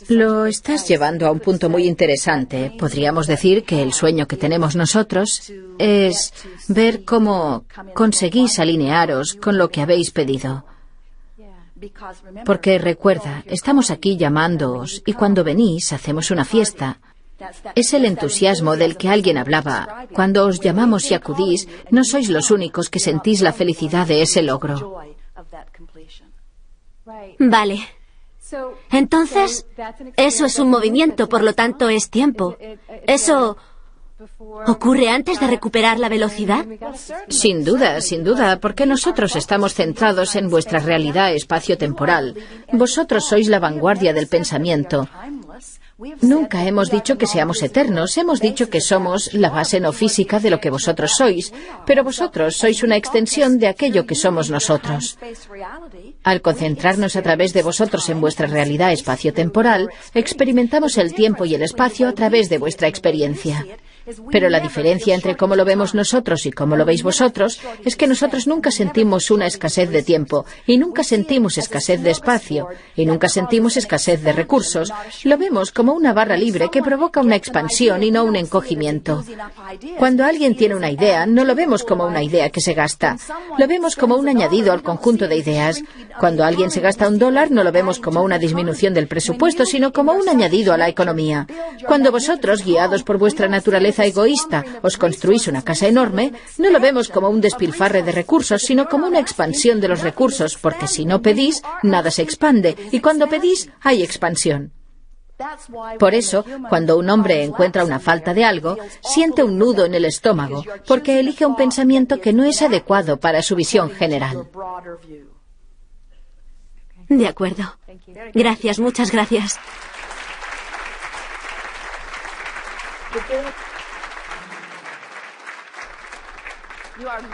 Lo estás llevando a un punto muy interesante. Podríamos decir que el sueño que tenemos nosotros es ver cómo conseguís alinearos con lo que habéis pedido. Porque recuerda, estamos aquí llamándoos y cuando venís hacemos una fiesta. Es el entusiasmo del que alguien hablaba. Cuando os llamamos y acudís, no sois los únicos que sentís la felicidad de ese logro. Vale. Entonces, eso es un movimiento, por lo tanto es tiempo. ¿Eso ocurre antes de recuperar la velocidad? Sin duda, porque nosotros estamos centrados en vuestra realidad espacio-temporal. Vosotros sois la vanguardia del pensamiento. Nunca hemos dicho que seamos eternos, hemos dicho que somos la base no física de lo que vosotros sois, pero vosotros sois una extensión de aquello que somos nosotros. Al concentrarnos a través de vosotros en vuestra realidad espacio-temporal, experimentamos el tiempo y el espacio a través de vuestra experiencia. Pero la diferencia entre cómo lo vemos nosotros y cómo lo veis vosotros es que nosotros nunca sentimos una escasez de tiempo, y nunca sentimos escasez de espacio, y nunca sentimos escasez de recursos. Lo vemos como una barra libre que provoca una expansión y no un encogimiento. Cuando alguien tiene una idea, no lo vemos como una idea que se gasta, lo vemos como un añadido al conjunto de ideas. Cuando alguien se gasta $1, no lo vemos como una disminución del presupuesto, sino como un añadido a la economía. Cuando vosotros, guiados por vuestra naturaleza egoísta, os construís una casa enorme, no lo vemos como un despilfarre de recursos, sino como una expansión de los recursos, porque si no pedís, nada se expande, y cuando pedís, hay expansión. Por eso, cuando un hombre encuentra una falta de algo, siente un nudo en el estómago, porque elige un pensamiento que no es adecuado para su visión general. De acuerdo. Gracias, muchas gracias.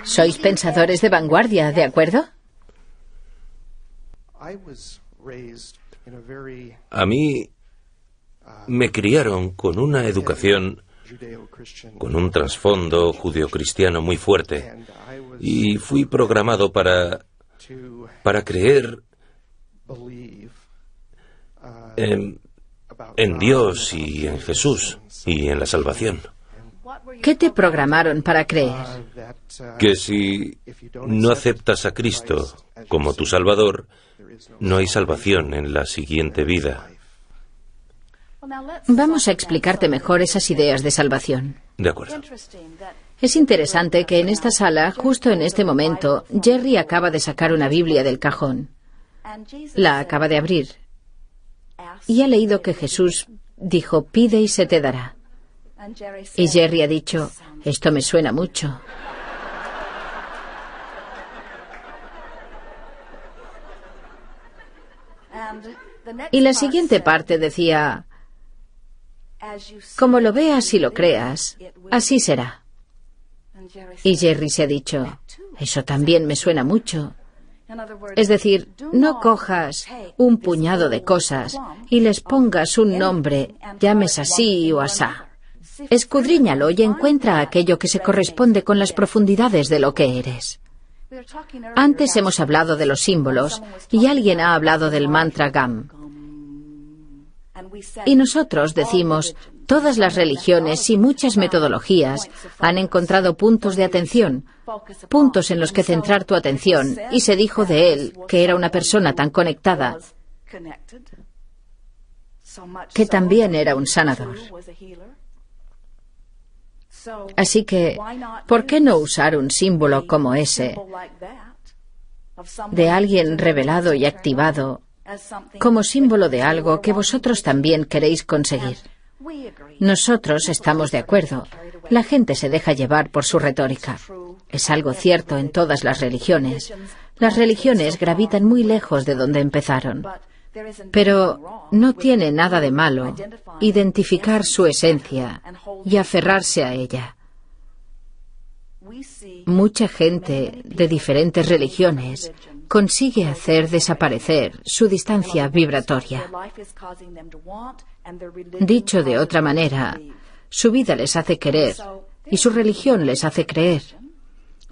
Sois pensadores de vanguardia, ¿de acuerdo? A mí me criaron con una educación con un trasfondo judeocristiano muy fuerte, y fui programado para creer en Dios y en Jesús y en la salvación. ¿Qué te programaron para creer? Que si no aceptas a Cristo como tu Salvador, no hay salvación en la siguiente vida. Vamos a explicarte mejor esas ideas de salvación. De acuerdo. Es interesante que en esta sala, justo en este momento, Jerry acaba de sacar una Biblia del cajón. La acaba de abrir. Y ha leído que Jesús dijo, pide y se te dará. Y Jerry ha dicho, esto me suena mucho. Y la siguiente parte decía, como lo veas y lo creas, así será. Y Jerry se ha dicho, eso también me suena mucho. Es decir, no cojas un puñado de cosas y les pongas un nombre, llames así o asá. Escudriñalo y encuentra aquello que se corresponde con las profundidades de lo que eres. Antes hemos hablado de los símbolos y alguien ha hablado del mantra GAM. Y nosotros decimos, todas las religiones y muchas metodologías han encontrado puntos de atención, puntos en los que centrar tu atención, y se dijo de él que era una persona tan conectada que también era un sanador. Así que, ¿por qué no usar un símbolo como ese, de alguien revelado y activado, como símbolo de algo que vosotros también queréis conseguir? Nosotros estamos de acuerdo. La gente se deja llevar por su retórica. Es algo cierto en todas las religiones. Las religiones gravitan muy lejos de donde empezaron. Pero no tiene nada de malo identificar su esencia y aferrarse a ella. Mucha gente de diferentes religiones consigue hacer desaparecer su distancia vibratoria. Dicho de otra manera, su vida les hace querer y su religión les hace creer.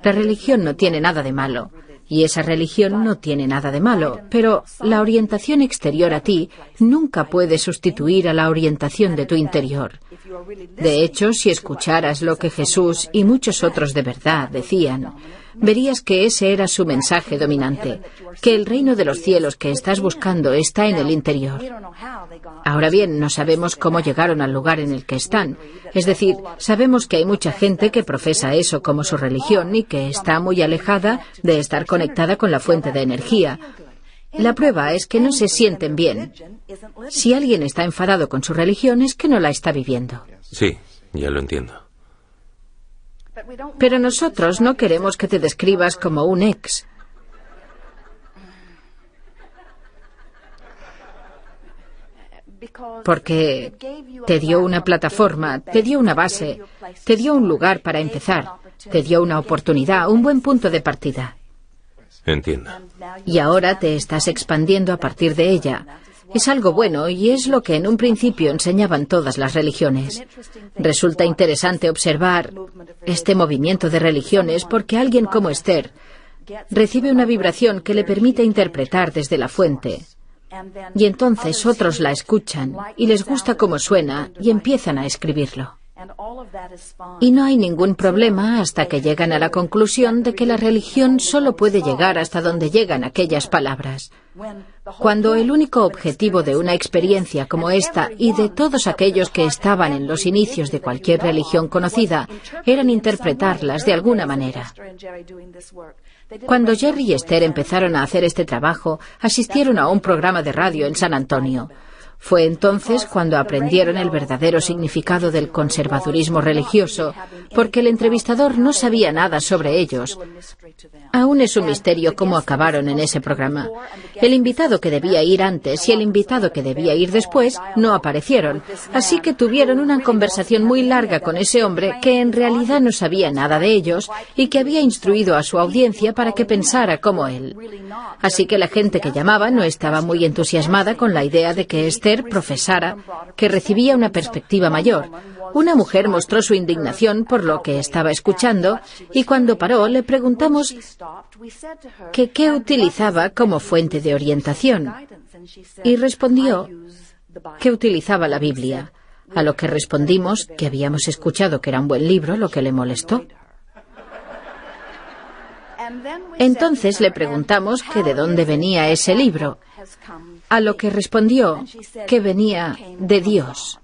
La religión no tiene nada de malo. Y esa religión no tiene nada de malo, pero la orientación exterior a ti nunca puede sustituir a la orientación de tu interior. De hecho, si escucharas lo que Jesús y muchos otros de verdad decían, verías que ese era su mensaje dominante, que el reino de los cielos que estás buscando está en el interior. Ahora bien, no sabemos cómo llegaron al lugar en el que están. Es decir, sabemos que hay mucha gente que profesa eso como su religión y que está muy alejada de estar conectada con la fuente de energía. La prueba es que no se sienten bien. Si alguien está enfadado con su religión es que no la está viviendo. Sí, ya lo entiendo. Pero nosotros no queremos que te describas como un ex. Porque te dio una plataforma, te dio una base, te dio un lugar para empezar, te dio una oportunidad, un buen punto de partida. Entiendo. Y ahora te estás expandiendo a partir de ella. Es algo bueno y es lo que en un principio enseñaban todas las religiones. Resulta interesante observar este movimiento de religiones porque alguien como Esther recibe una vibración que le permite interpretar desde la fuente. Y entonces otros la escuchan y les gusta cómo suena y empiezan a escribirlo. Y no hay ningún problema hasta que llegan a la conclusión de que la religión solo puede llegar hasta donde llegan aquellas palabras. Cuando el único objetivo de una experiencia como esta y de todos aquellos que estaban en los inicios de cualquier religión conocida eran interpretarlas de alguna manera. Cuando Jerry y Esther empezaron a hacer este trabajo, asistieron a un programa de radio en San Antonio. Fue entonces cuando aprendieron el verdadero significado del conservadurismo religioso, porque el entrevistador no sabía nada sobre ellos. Aún es un misterio cómo acabaron en ese programa. El invitado que debía ir antes y el invitado que debía ir después no aparecieron, así que tuvieron una conversación muy larga con ese hombre que en realidad no sabía nada de ellos y que había instruido a su audiencia para que pensara como él. Así que la gente que llamaba no estaba muy entusiasmada con la idea de que Esther Esther profesara que recibía una perspectiva mayor. Una mujer mostró su indignación por lo que estaba escuchando y cuando paró le preguntamos que qué utilizaba como fuente de orientación y respondió que utilizaba la Biblia, a lo que respondimos que habíamos escuchado que era un buen libro, lo que le molestó. Entonces le preguntamos que de dónde venía ese libro, a lo que respondió que venía de Dios.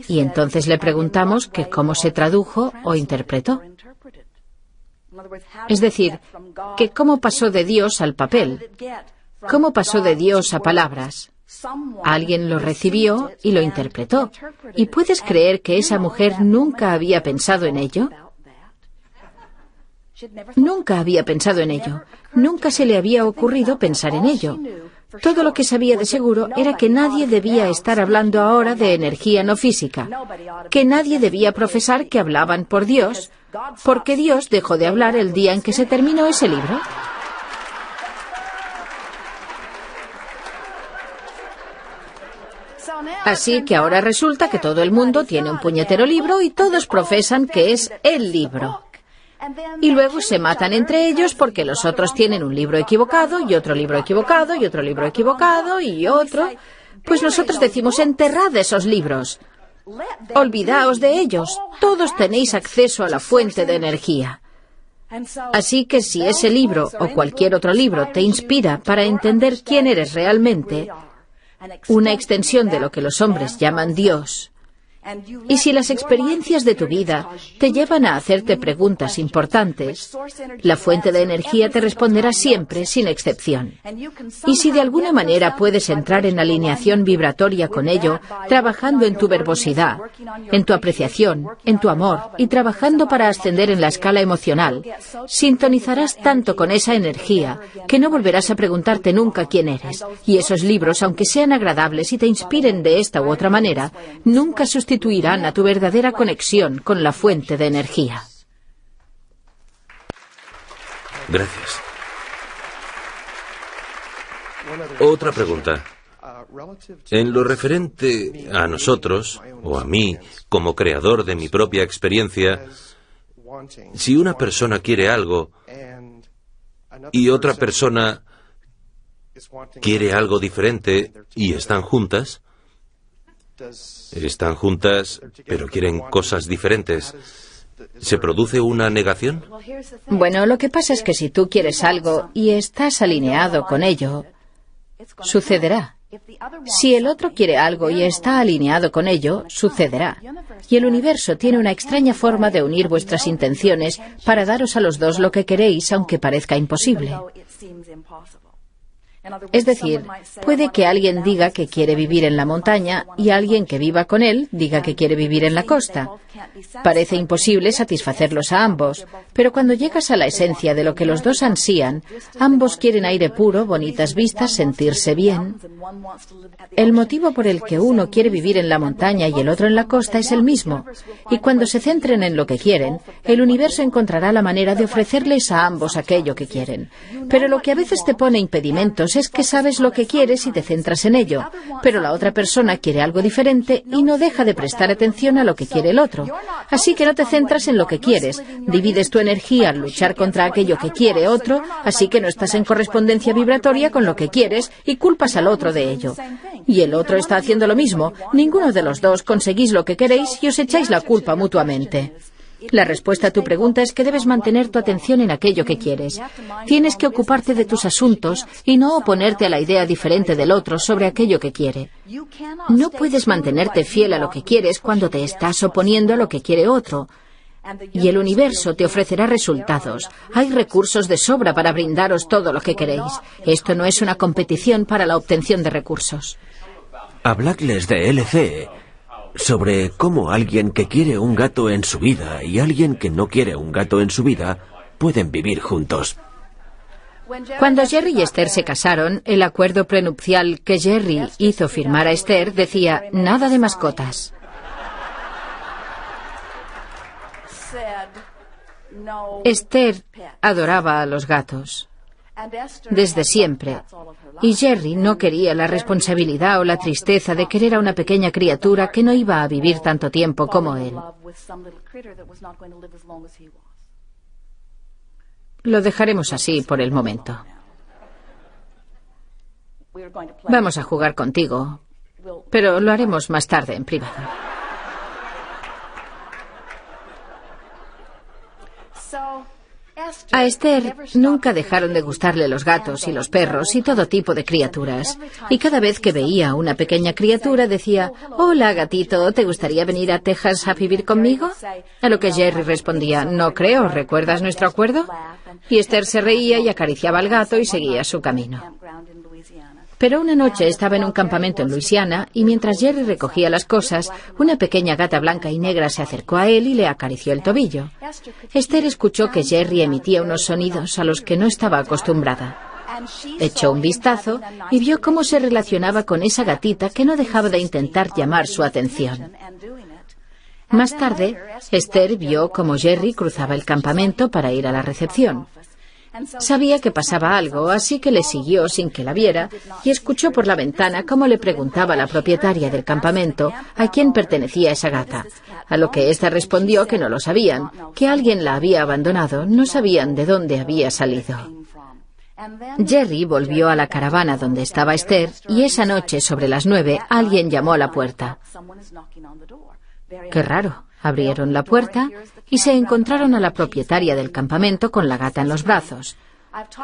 Y entonces le preguntamos que cómo se tradujo o interpretó. Es decir, que cómo pasó de Dios al papel, cómo pasó de Dios a palabras. Alguien lo recibió y lo interpretó. ¿Y puedes creer que esa mujer nunca había pensado en ello? Nunca había pensado en ello. Nunca se le había ocurrido pensar en ello. Todo lo que sabía de seguro era que nadie debía estar hablando ahora de energía no física, que nadie debía profesar que hablaban por Dios, porque Dios dejó de hablar el día en que se terminó ese libro. Así que ahora resulta que todo el mundo tiene un puñetero libro y todos profesan que es el libro. Y luego se matan entre ellos porque los otros tienen un libro equivocado y otro libro equivocado y otro libro equivocado y otro. Pues nosotros decimos: enterrad esos libros. Olvidaos de ellos. Todos tenéis acceso a la fuente de energía. Así que si ese libro o cualquier otro libro te inspira para entender quién eres realmente, una extensión de lo que los hombres llaman Dios, y si las experiencias de tu vida te llevan a hacerte preguntas importantes, la fuente de energía te responderá siempre, sin excepción. Y si de alguna manera puedes entrar en alineación vibratoria con ello, trabajando en tu verbosidad, en tu apreciación, en tu amor y trabajando para ascender en la escala emocional, sintonizarás tanto con esa energía que no volverás a preguntarte nunca quién eres. Y esos libros, aunque sean agradables y te inspiren de esta u otra manera, nunca sustituirán a tu verdadera conexión con la fuente de energía. Gracias. Otra pregunta. En lo referente a nosotros, o a mí, como creador de mi propia experiencia, si una persona quiere algo y otra persona quiere algo diferente y están juntas, pero quieren cosas diferentes, ¿se produce una negación? Bueno, lo que pasa es que si tú quieres algo y estás alineado con ello, sucederá. Si el otro quiere algo y está alineado con ello, sucederá. Y el universo tiene una extraña forma de unir vuestras intenciones para daros a los dos lo que queréis, aunque parezca imposible. Es decir, puede que alguien diga que quiere vivir en la montaña y alguien que viva con él diga que quiere vivir en la costa. Parece imposible satisfacerlos a ambos, pero cuando llegas a la esencia de lo que los dos ansían, ambos quieren aire puro, bonitas vistas, sentirse bien. El motivo por el que uno quiere vivir en la montaña y el otro en la costa es el mismo, y cuando se centren en lo que quieren, el universo encontrará la manera de ofrecerles a ambos aquello que quieren. Pero lo que a veces te pone impedimentos es que sabes lo que quieres y te centras en ello, pero la otra persona quiere algo diferente y no deja de prestar atención a lo que quiere el otro. Así que no te centras en lo que quieres, divides tu energía al luchar contra aquello que quiere otro, así que no estás en correspondencia vibratoria con lo que quieres y culpas al otro de ello. Y el otro está haciendo lo mismo, ninguno de los dos conseguís lo que queréis y os echáis la culpa mutuamente. La respuesta a tu pregunta es que debes mantener tu atención en aquello que quieres. Tienes que ocuparte de tus asuntos y no oponerte a la idea diferente del otro sobre aquello que quiere. No puedes mantenerte fiel a lo que quieres cuando te estás oponiendo a lo que quiere otro. Y el universo te ofrecerá resultados. Hay recursos de sobra para brindaros todo lo que queréis. Esto no es una competición para la obtención de recursos. Habladles de LC sobre cómo alguien que quiere un gato en su vida y alguien que no quiere un gato en su vida pueden vivir juntos. Cuando Jerry y Esther se casaron, el acuerdo prenupcial que Jerry hizo firmar a Esther decía nada de mascotas. Esther adoraba a los gatos. desde siempre. Y Jerry no quería la responsabilidad o la tristeza de querer a una pequeña criatura que no iba a vivir tanto tiempo como él. Lo dejaremos así por el momento. Vamos a jugar contigo, pero lo haremos más tarde en privado. A Esther nunca dejaron de gustarle los gatos y los perros y todo tipo de criaturas. Y cada vez que veía a una pequeña criatura decía: «Hola, gatito, ¿te gustaría venir a Texas a vivir conmigo?». A lo que Jerry respondía: «No creo, ¿recuerdas nuestro acuerdo?». Y Esther se reía y acariciaba al gato y seguía su camino. Pero una noche estaba en un campamento en Luisiana y mientras Jerry recogía las cosas, una pequeña gata blanca y negra se acercó a él y le acarició el tobillo. Esther escuchó que Jerry emitía unos sonidos a los que no estaba acostumbrada. Echó un vistazo y vio cómo se relacionaba con esa gatita que no dejaba de intentar llamar su atención. Más tarde, Esther vio cómo Jerry cruzaba el campamento para ir a la recepción. Sabía que pasaba algo, así que le siguió sin que la viera y escuchó por la ventana cómo le preguntaba a la propietaria del campamento a quién pertenecía esa gata, a lo que ésta respondió que no lo sabían, que alguien la había abandonado, no sabían de dónde había salido. Jerry volvió a la caravana donde estaba Esther y esa noche, sobre las 9, alguien llamó a la puerta. Qué raro. Abrieron la puerta y se encontraron a la propietaria del campamento con la gata en los brazos.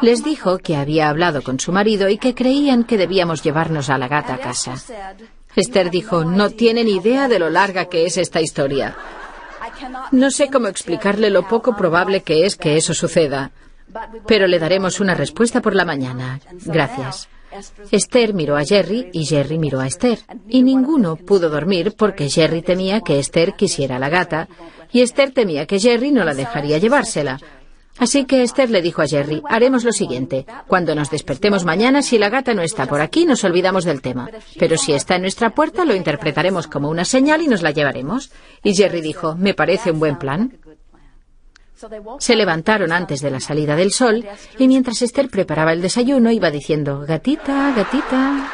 Les dijo que había hablado con su marido y que creían que debíamos llevarnos a la gata a casa. Esther dijo: «No tienen idea de lo larga que es esta historia. No sé cómo explicarle lo poco probable que es que eso suceda, pero le daremos una respuesta por la mañana. Gracias». Esther miró a Jerry y Jerry miró a Esther, y ninguno pudo dormir porque Jerry temía que Esther quisiera a la gata y Esther temía que Jerry no la dejaría llevársela. Así que Esther le dijo a Jerry: «Haremos lo siguiente. Cuando nos despertemos mañana, si la gata no está por aquí, nos olvidamos del tema. Pero si está en nuestra puerta, lo interpretaremos como una señal y nos la llevaremos». Y Jerry dijo: «Me parece un buen plan». Se levantaron antes de la salida del sol y mientras Esther preparaba el desayuno iba diciendo: «Gatita, gatita».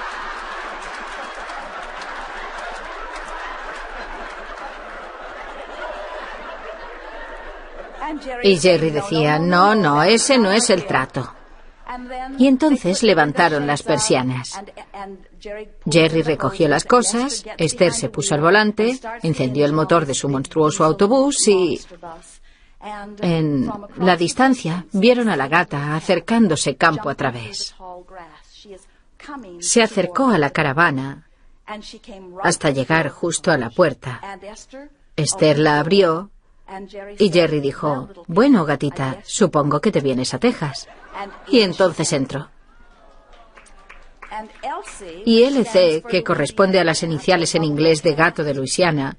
Y Jerry decía: «No, ese no es el trato». Y entonces levantaron las persianas. Jerry recogió las cosas, Esther se puso al volante, encendió el motor de su monstruoso autobús y... en la distancia vieron a la gata acercándose campo a través. Se acercó a la caravana hasta llegar justo a la puerta. Esther la abrió y Jerry dijo: «Bueno, gatita, supongo que te vienes a Texas». Y entonces entró. Y LC, que corresponde a las iniciales en inglés de gato de Luisiana,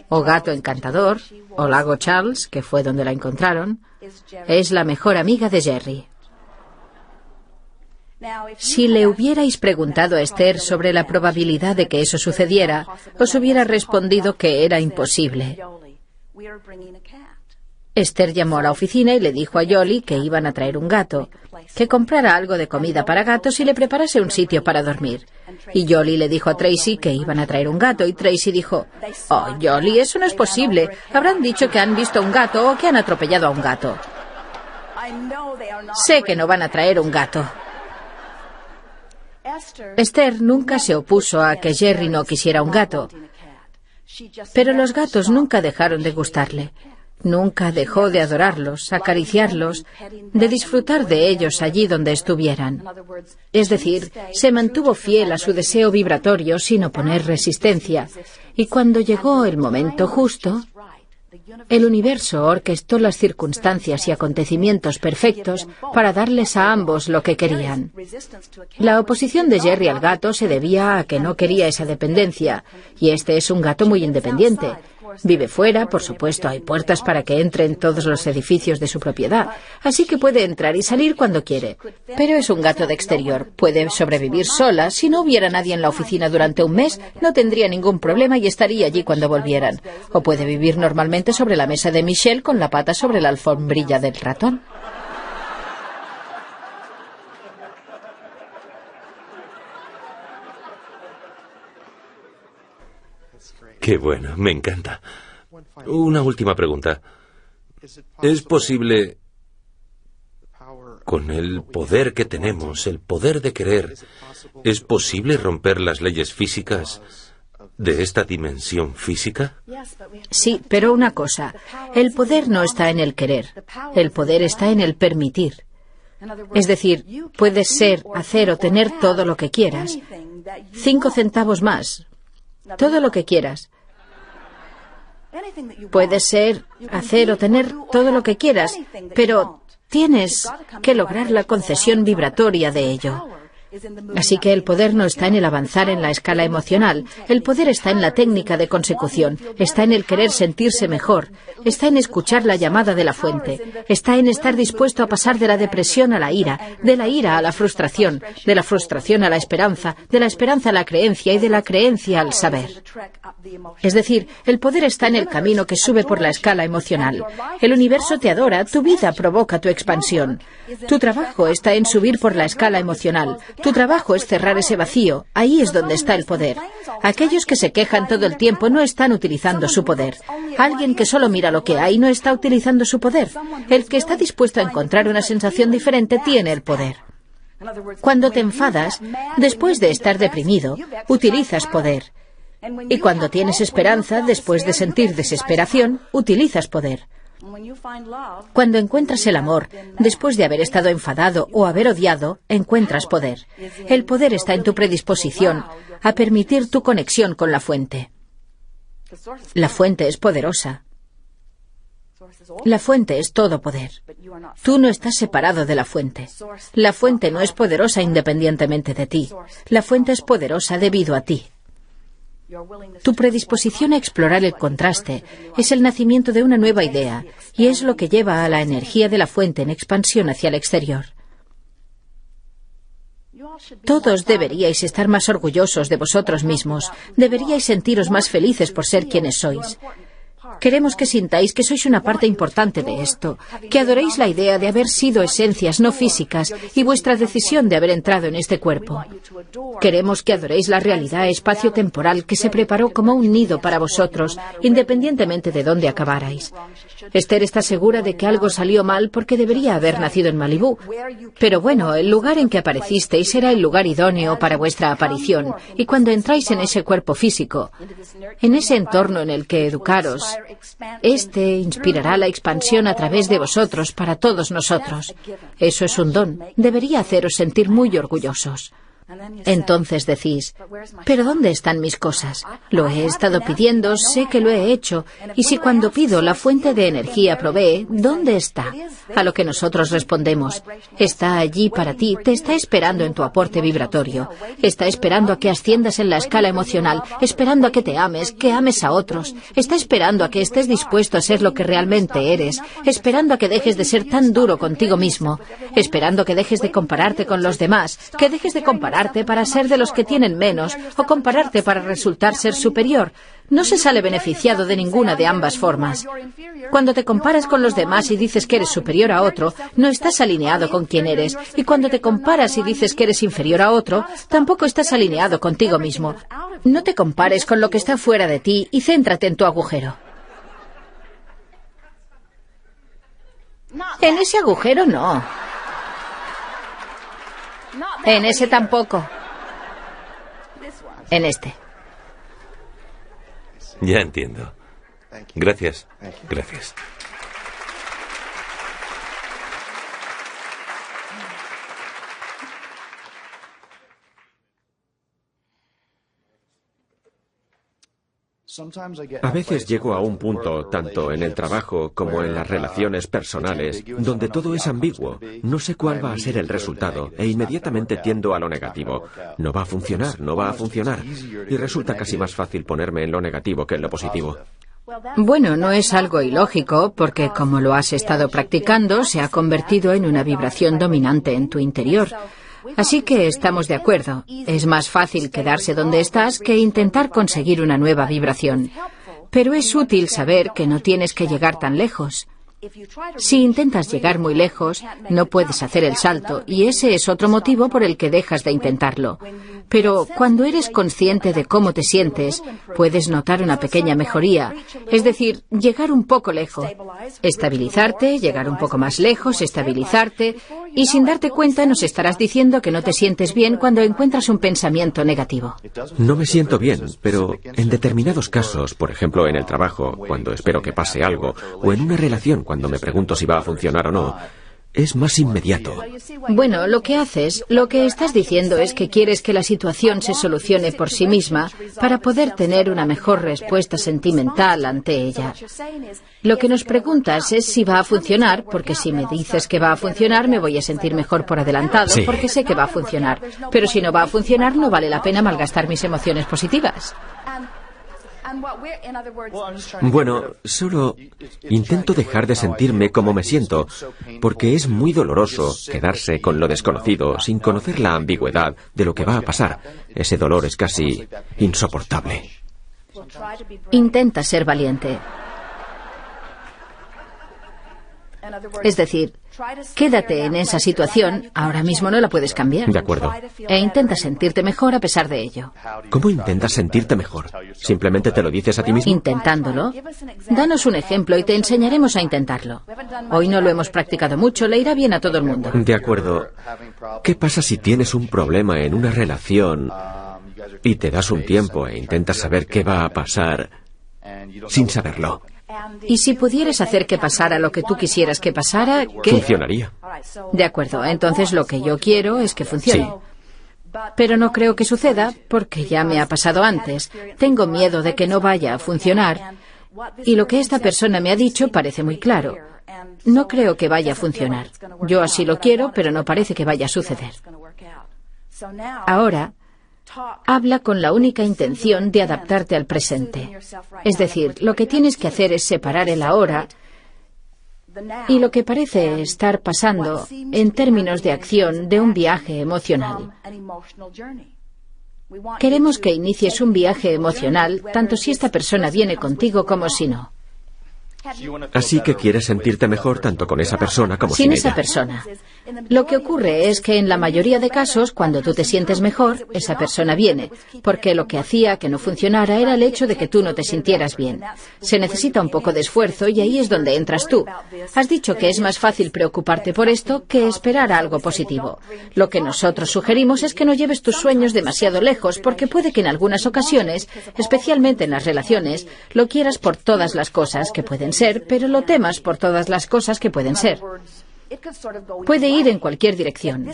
o gato encantador, o lago Charles, que fue donde la encontraron, es la mejor amiga de Jerry. Si le hubierais preguntado a Esther sobre la probabilidad de que eso sucediera, os hubiera respondido que era imposible. Esther llamó a la oficina y le dijo a Yoli que iban a traer un gato, que comprara algo de comida para gatos y le preparase un sitio para dormir. Y Yoli le dijo a Tracy que iban a traer un gato y Tracy dijo: «Oh, Yoli, eso no es posible. Habrán dicho que han visto un gato o que han atropellado a un gato». «Sé que no van a traer un gato». Esther nunca se opuso a que Jerry no quisiera un gato, pero los gatos nunca dejaron de gustarle. Nunca dejó de adorarlos, acariciarlos, de disfrutar de ellos allí donde estuvieran. Es decir, se mantuvo fiel a su deseo vibratorio sin oponer resistencia. Y cuando llegó el momento justo, el universo orquestó las circunstancias y acontecimientos perfectos para darles a ambos lo que querían. La oposición de Jerry al gato se debía a que no quería esa dependencia, y este es un gato muy independiente. Vive fuera, por supuesto, hay puertas para que entre en todos los edificios de su propiedad, así que puede entrar y salir cuando quiere. Pero es un gato de exterior, puede sobrevivir sola. Si no hubiera nadie en la oficina durante un mes, no tendría ningún problema y estaría allí cuando volvieran. O puede vivir normalmente sobre la mesa de Michelle con la pata sobre la alfombrilla del ratón. Qué bueno, me encanta. Una última pregunta. ¿Es posible, con el poder que tenemos, el poder de querer, es posible romper las leyes físicas de esta dimensión física? Sí, pero una cosa, el poder no está en el querer, el poder está en el permitir. Es decir, puedes ser, hacer o tener todo lo que quieras. 5 centavos más, todo lo que quieras. Puedes ser, hacer o tener todo lo que quieras, pero tienes que lograr la concesión vibratoria de ello. Así que el poder no está en el avanzar en la escala emocional, el poder está en la técnica de consecución, está en el querer sentirse mejor, está en escuchar la llamada de la fuente, está en estar dispuesto a pasar de la depresión a la ira, de la ira a la frustración, de la frustración a la esperanza, de la esperanza a la creencia y de la creencia al saber. Es decir, el poder está en el camino que sube por la escala emocional. El universo te adora, tu vida provoca tu expansión. Tu trabajo está en subir por la escala emocional. Tu trabajo es cerrar ese vacío. Ahí es donde está el poder. Aquellos que se quejan todo el tiempo no están utilizando su poder. Alguien que solo mira lo que hay no está utilizando su poder. El que está dispuesto a encontrar una sensación diferente tiene el poder. Cuando te enfadas, después de estar deprimido, utilizas poder. Y cuando tienes esperanza, después de sentir desesperación, utilizas poder. Cuando encuentras el amor, después de haber estado enfadado o haber odiado, encuentras poder. El poder está en tu predisposición a permitir tu conexión con la fuente. La fuente es poderosa. La fuente es todo poder. Tú no estás separado de la fuente. La fuente no es poderosa independientemente de ti. La fuente es poderosa debido a ti. Tu predisposición a explorar el contraste es el nacimiento de una nueva idea y es lo que lleva a la energía de la fuente en expansión hacia el exterior. Todos deberíais estar más orgullosos de vosotros mismos, deberíais sentiros más felices por ser quienes sois. Queremos que sintáis que sois una parte importante de esto, que adoréis la idea de haber sido esencias no físicas y vuestra decisión de haber entrado en este cuerpo. Queremos que adoréis la realidad espacio-temporal que se preparó como un nido para vosotros, independientemente de dónde acabarais. Esther está segura de que algo salió mal porque debería haber nacido en Malibú. Pero bueno, el lugar en que aparecisteis era el lugar idóneo para vuestra aparición, y cuando entráis en ese cuerpo físico, en ese entorno en el que educaros, este inspirará la expansión a través de vosotros para todos nosotros. Eso es un don. Debería haceros sentir muy orgullosos. Entonces decís, ¿pero dónde están mis cosas? Lo he estado pidiendo, sé que lo he hecho, y si cuando pido la fuente de energía provee, ¿dónde está? A lo que nosotros respondemos, está allí para ti, te está esperando en tu aporte vibratorio, está esperando a que asciendas en la escala emocional, esperando a que te ames, que ames a otros, está esperando a que estés dispuesto a ser lo que realmente eres, esperando a que dejes de ser tan duro contigo mismo, esperando que dejes de compararte con los demás, que dejes de compararte para ser de los que tienen menos o compararte para resultar ser superior. No se sale beneficiado de ninguna de ambas formas. Cuando te comparas con los demás y dices que eres superior a otro, no estás alineado con quien eres. Y cuando te comparas y dices que eres inferior a otro, tampoco estás alineado contigo mismo. No te compares con lo que está fuera de ti y céntrate en tu agujero. En ese agujero no. En ese tampoco. En este. Ya entiendo. Gracias. Gracias. A veces llego a un punto, tanto en el trabajo como en las relaciones personales, donde todo es ambiguo. No sé cuál va a ser el resultado e inmediatamente tiendo a lo negativo. No va a funcionar, no va a funcionar. Y resulta casi más fácil ponerme en lo negativo que en lo positivo. Bueno, no es algo ilógico, porque como lo has estado practicando, se ha convertido en una vibración dominante en tu interior. Así que estamos de acuerdo. Es más fácil quedarse donde estás que intentar conseguir una nueva vibración. Pero es útil saber que no tienes que llegar tan lejos. Si intentas llegar muy lejos, no puedes hacer el salto, y ese es otro motivo por el que dejas de intentarlo. Pero cuando eres consciente de cómo te sientes, puedes notar una pequeña mejoría, es decir, llegar un poco lejos, estabilizarte, llegar un poco más lejos, estabilizarte, y sin darte cuenta nos estarás diciendo que no te sientes bien cuando encuentras un pensamiento negativo. No me siento bien, pero en determinados casos, por ejemplo en el trabajo, cuando espero que pase algo, o en una relación cuando me pregunto si va a funcionar o no, es más inmediato. Bueno, lo que estás diciendo es que quieres que la situación se solucione por sí misma para poder tener una mejor respuesta sentimental ante ella. Lo que nos preguntas es si va a funcionar, porque si me dices que va a funcionar, me voy a sentir mejor por adelantado, Sí. porque sé que va a funcionar. Pero si no va a funcionar, no vale la pena malgastar mis emociones positivas. Bueno, solo intento dejar de sentirme como me siento, porque es muy doloroso quedarse con lo desconocido sin conocer la ambigüedad de lo que va a pasar. Ese dolor es casi insoportable. Intenta ser valiente. Es decir, quédate en esa situación, ahora mismo no la puedes cambiar. De acuerdo. E intenta sentirte mejor a pesar de ello. ¿Cómo intentas sentirte mejor? ¿Simplemente te lo dices a ti mismo? Intentándolo. Danos un ejemplo y te enseñaremos a intentarlo. Hoy no lo hemos practicado mucho, le irá bien a todo el mundo. De acuerdo. ¿Qué pasa si tienes un problema en una relación y te das un tiempo e intentas saber qué va a pasar sin saberlo? Y si pudieras hacer que pasara lo que tú quisieras que pasara, ¿qué? Funcionaría. De acuerdo, entonces lo que yo quiero es que funcione. Sí. Pero no creo que suceda porque ya me ha pasado antes. Tengo miedo de que no vaya a funcionar. Y lo que esta persona me ha dicho parece muy claro. No creo que vaya a funcionar. Yo así lo quiero, pero no parece que vaya a suceder. Ahora, habla con la única intención de adaptarte al presente. Es decir, lo que tienes que hacer es separar el ahora y lo que parece estar pasando en términos de acción de un viaje emocional. Queremos que inicies un viaje emocional, tanto si esta persona viene contigo como si no. Así que quieres sentirte mejor tanto con esa persona como Sin sin esa ella. persona. Lo que ocurre es que en la mayoría de casos, cuando tú te sientes mejor, esa persona viene, porque lo que hacía que no funcionara era el hecho de que tú no te sintieras bien. Se necesita un poco de esfuerzo y ahí es donde entras tú. Has dicho que es más fácil preocuparte por esto que esperar a algo positivo. Lo que nosotros sugerimos es que no lleves tus sueños demasiado lejos, porque puede que en algunas ocasiones, especialmente en las relaciones, lo quieras por todas las cosas que pueden ser, pero lo temas por todas las cosas que pueden ser. Puede ir en cualquier dirección.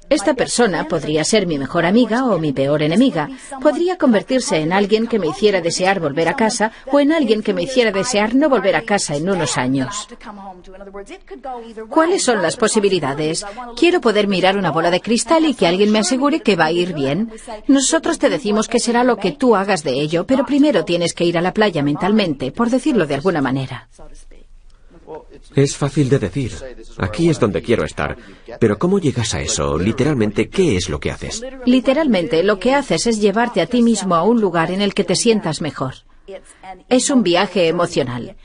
Esta persona podría ser mi mejor amiga o mi peor enemiga. Podría convertirse en alguien que me hiciera desear volver a casa o en alguien que me hiciera desear no volver a casa en unos años. ¿Cuáles son las posibilidades? Quiero poder mirar una bola de cristal y que alguien me asegure que va a ir bien. Nosotros te decimos que será lo que tú hagas de ello, pero primero tienes que ir a la playa mentalmente, por decirlo de alguna manera. Es fácil de decir. Aquí es donde quiero estar. Pero ¿cómo llegas a eso? Literalmente, ¿qué es lo que haces? Literalmente, lo que haces es llevarte a ti mismo a un lugar en el que te sientas mejor. Es un viaje emocional.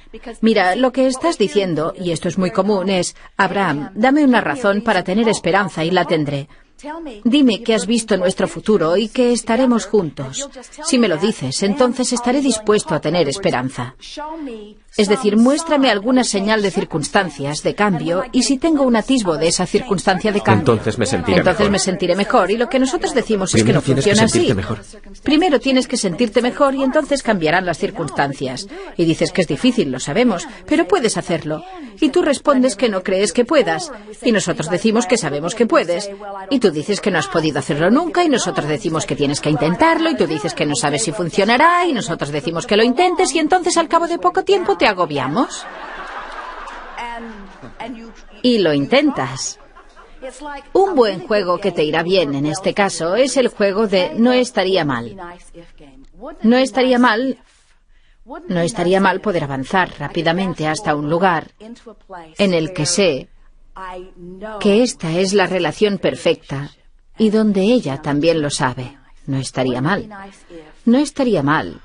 Mira, lo que estás diciendo, y esto es muy común, es: Abraham, dame una razón para tener esperanza y la tendré. Dime que has visto nuestro futuro y que estaremos juntos. Si me lo dices, entonces estaré dispuesto a tener esperanza. Es decir, muéstrame alguna señal de circunstancias, de cambio, y si tengo un atisbo de esa circunstancia de cambio, Entonces me sentiré mejor. Y lo que nosotros decimos es que Primero no tienes que funciona sentirte así. mejor. Primero tienes que sentirte mejor y entonces cambiarán las circunstancias. Y dices que es difícil, lo sabemos, pero puedes hacerlo. Y tú respondes que no crees que puedas. Y nosotros decimos que sabemos que puedes. Y tú dices que no has podido hacerlo nunca y nosotros decimos que tienes que intentarlo y tú dices que no sabes si funcionará y nosotros decimos que lo intentes y entonces al cabo de poco tiempo te agobiamos. Y lo intentas. Un buen juego que te irá bien en este caso es el juego de no estaría mal. No estaría mal poder avanzar rápidamente hasta un lugar en el que sé que esta es la relación perfecta y donde ella también lo sabe. No estaría mal. No estaría mal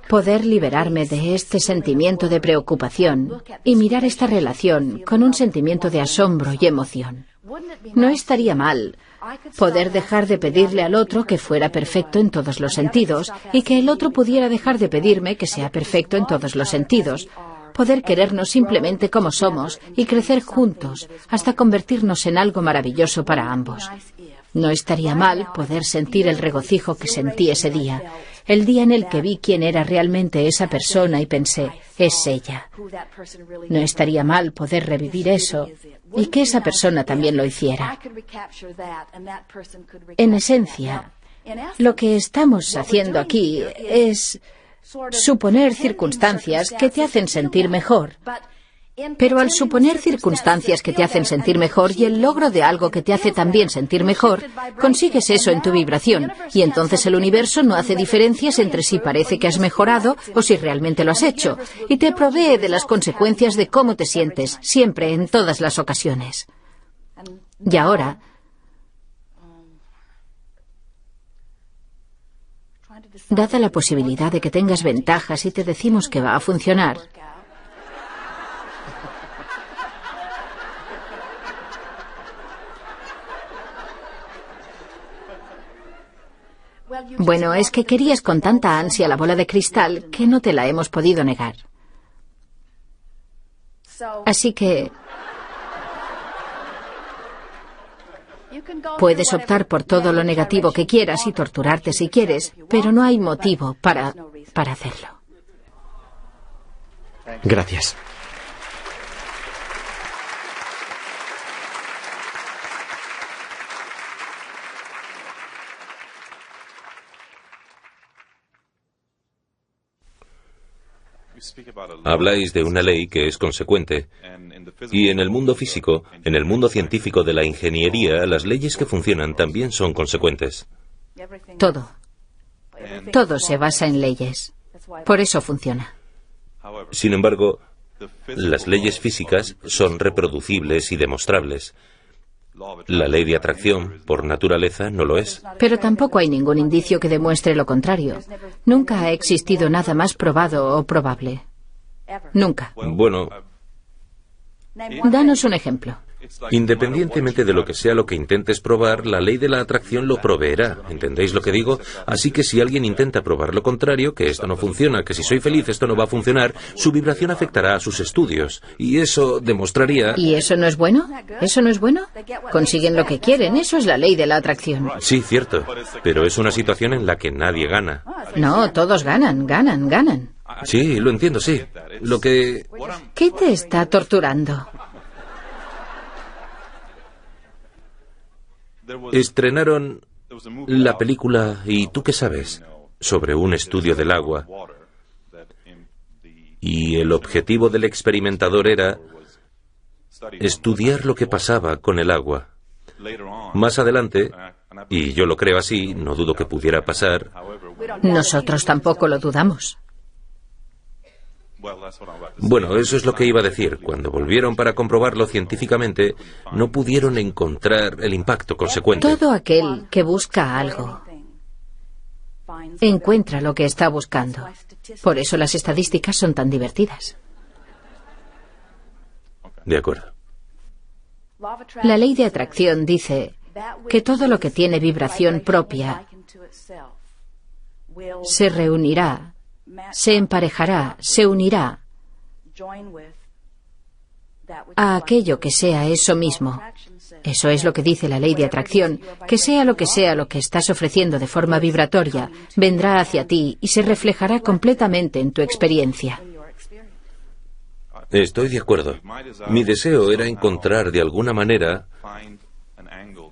poder liberarme de este sentimiento de preocupación y mirar esta relación con un sentimiento de asombro y emoción. No estaría mal poder dejar de pedirle al otro que fuera perfecto en todos los sentidos y que el otro pudiera dejar de pedirme que sea perfecto en todos los sentidos. Poder querernos simplemente como somos y crecer juntos hasta convertirnos en algo maravilloso para ambos. No estaría mal poder sentir el regocijo que sentí ese día, el día en el que vi quién era realmente esa persona y pensé, es ella. No estaría mal poder revivir eso y que esa persona también lo hiciera. En esencia, lo que estamos haciendo aquí es suponer circunstancias que te hacen sentir mejor. Pero al suponer circunstancias que te hacen sentir mejor y el logro de algo que te hace también sentir mejor, consigues eso en tu vibración, y entonces el universo no hace diferencias entre si parece que has mejorado o si realmente lo has hecho, y te provee de las consecuencias de cómo te sientes, siempre, en todas las ocasiones. Y ahora, dada la posibilidad de que tengas ventajas y te decimos que va a funcionar, bueno, es que querías con tanta ansia la bola de cristal que no te la hemos podido negar. Así que puedes optar por todo lo negativo que quieras y torturarte si quieres, pero no hay motivo para hacerlo. Gracias. Habláis de una ley que es consecuente. Y en el mundo físico, en el mundo científico de la ingeniería, las leyes que funcionan también son consecuentes. Todo. Todo se basa en leyes. Por eso funciona. Sin embargo, las leyes físicas son reproducibles y demostrables. La ley de atracción, por naturaleza, no lo es. Pero tampoco hay ningún indicio que demuestre lo contrario. Nunca ha existido nada más probado o probable. Nunca. Bueno, danos un ejemplo. Independientemente de lo que sea lo que intentes probar, la ley de la atracción lo proveerá. ¿Entendéis lo que digo? Así que si alguien intenta probar lo contrario, que esto no funciona, que si soy feliz esto no va a funcionar, su vibración afectará a sus estudios. Y eso demostraría... ¿Y eso no es bueno? ¿Eso no es bueno? Consiguen lo que quieren, eso es la ley de la atracción. Sí, cierto. Pero es una situación en la que nadie gana. No, todos ganan. Sí, lo entiendo, sí. Lo que... ¿Qué te está torturando? Estrenaron la película ¿Y tú qué sabes? Sobre un estudio del agua. Y el objetivo del experimentador era estudiar lo que pasaba con el agua. Más adelante, y yo lo creo así, no dudo que pudiera pasar. Nosotros tampoco lo dudamos. Bueno, eso es lo que iba a decir. Cuando volvieron para comprobarlo científicamente, no pudieron encontrar el impacto consecuente. Todo aquel que busca algo encuentra lo que está buscando. Por eso las estadísticas son tan divertidas. De acuerdo. La ley de atracción dice que todo lo que tiene vibración propia se reunirá, se emparejará, se unirá a aquello que sea eso mismo. Eso es lo que dice la ley de atracción, que sea lo que estás ofreciendo de forma vibratoria, vendrá hacia ti y se reflejará completamente en tu experiencia. Estoy de acuerdo. Mi deseo era encontrar de alguna manera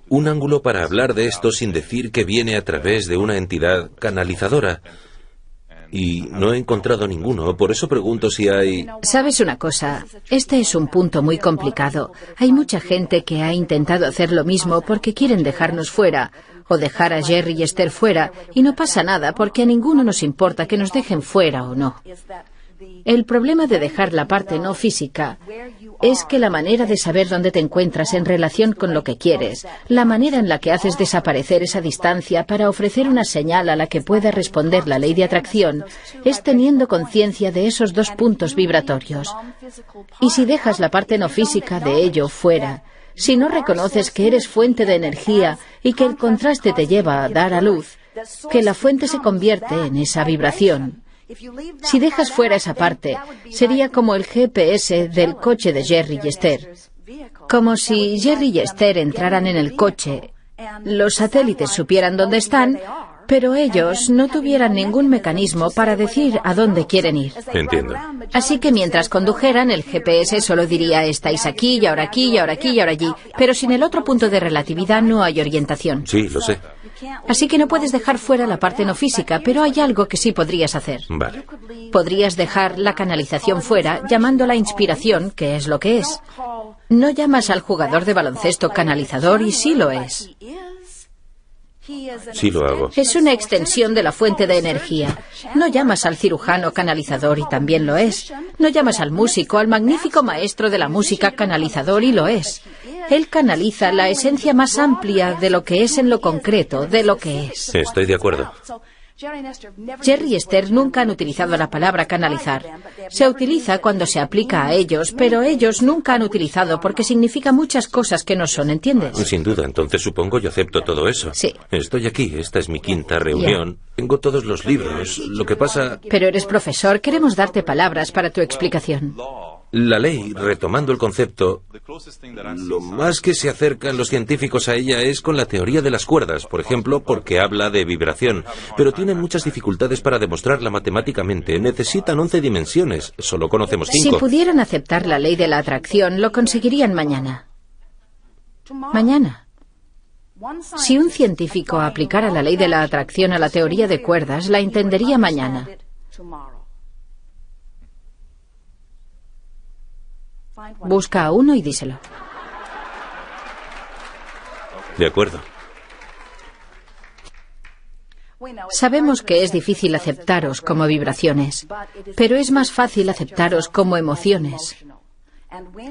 un ángulo para hablar de esto sin decir que viene a través de una entidad canalizadora. Y no he encontrado ninguno, por eso pregunto si hay... ¿Sabes una cosa? Este es un punto muy complicado. Hay mucha gente que ha intentado hacer lo mismo porque quieren dejarnos fuera, o dejar a Jerry y Esther fuera, y no pasa nada porque a ninguno nos importa que nos dejen fuera o no. El problema de dejar la parte no física es que la manera de saber dónde te encuentras en relación con lo que quieres, la manera en la que haces desaparecer esa distancia para ofrecer una señal a la que pueda responder la ley de atracción, es teniendo conciencia de esos dos puntos vibratorios. Y si dejas la parte no física de ello fuera, si no reconoces que eres fuente de energía y que el contraste te lleva a dar a luz, que la fuente se convierte en esa vibración. Si dejas fuera esa parte, sería como el GPS del coche de Jerry y Esther. Como si Jerry y Esther entraran en el coche, los satélites supieran dónde están, pero ellos no tuvieran ningún mecanismo para decir a dónde quieren ir. Entiendo. Así que mientras condujeran, el GPS solo diría estáis aquí y ahora aquí y ahora aquí y ahora allí, pero sin el otro punto de relatividad no hay orientación. Sí, lo sé. Así que no puedes dejar fuera la parte no física, pero hay algo que sí podrías hacer. Vale. Podrías dejar la canalización fuera, llamándola inspiración, que es lo que es. No llamas al jugador de baloncesto canalizador y sí lo es. Sí lo hago. Es una extensión de la fuente de energía. No llamas al cirujano canalizador y también lo es. No llamas al músico, al magnífico maestro de la música canalizador y lo es. Él canaliza la esencia más amplia de lo que es en lo concreto, de lo que es. Estoy de acuerdo. Jerry y Esther nunca han utilizado la palabra canalizar. Se utiliza cuando se aplica a ellos, pero ellos nunca han utilizado porque significa muchas cosas que no son, ¿entiendes? Sin duda, entonces supongo yo acepto todo eso. Sí. Estoy aquí, esta es mi quinta reunión. Tengo todos los libros. Lo que pasa... Pero eres profesor, queremos darte palabras para tu explicación. La ley, retomando el concepto, lo más que se acercan los científicos a ella es con la teoría de las cuerdas, por ejemplo, porque habla de vibración, pero tienen muchas dificultades para demostrarla matemáticamente. Necesitan 11 dimensiones, solo conocemos 5. Si pudieran aceptar la ley de la atracción, lo conseguirían mañana. Mañana. Si un científico aplicara la ley de la atracción a la teoría de cuerdas, la entendería mañana. Busca a uno y díselo. De acuerdo. Sabemos que es difícil aceptaros como vibraciones, pero es más fácil aceptaros como emociones.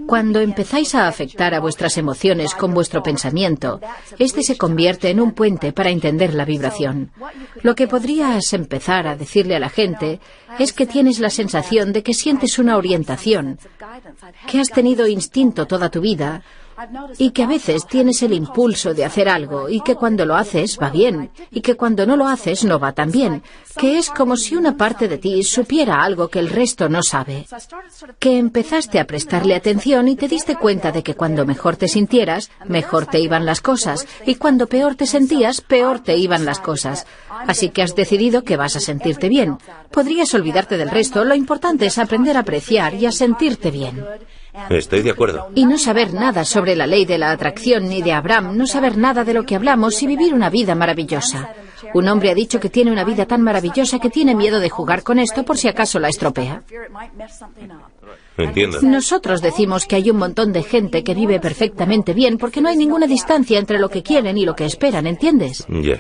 Cuando empezáis a afectar a vuestras emociones con vuestro pensamiento, este se convierte en un puente para entender la vibración. Lo que podrías empezar a decirle a la gente es que tienes la sensación de que sientes una orientación, que has tenido instinto toda tu vida y que a veces tienes el impulso de hacer algo y que cuando lo haces va bien y que cuando no lo haces no va tan bien, que es como si una parte de ti supiera algo que el resto no sabe, que empezaste a prestarle atención y te diste cuenta de que cuando mejor te sintieras, mejor te iban las cosas y cuando peor te sentías, peor te iban las cosas. Así que has decidido que vas a sentirte bien. Podrías olvidarte del resto, lo importante es aprender a apreciar y a sentirte bien. Estoy de acuerdo. Y no saber nada sobre la ley de la atracción ni de Abraham, no saber nada de lo que hablamos y vivir una vida maravillosa. Un hombre ha dicho que tiene una vida tan maravillosa que tiene miedo de jugar con esto por si acaso la estropea. Entiendo. Nosotros decimos que hay un montón de gente que vive perfectamente bien porque no hay ninguna distancia entre lo que quieren y lo que esperan, ¿entiendes? Ya.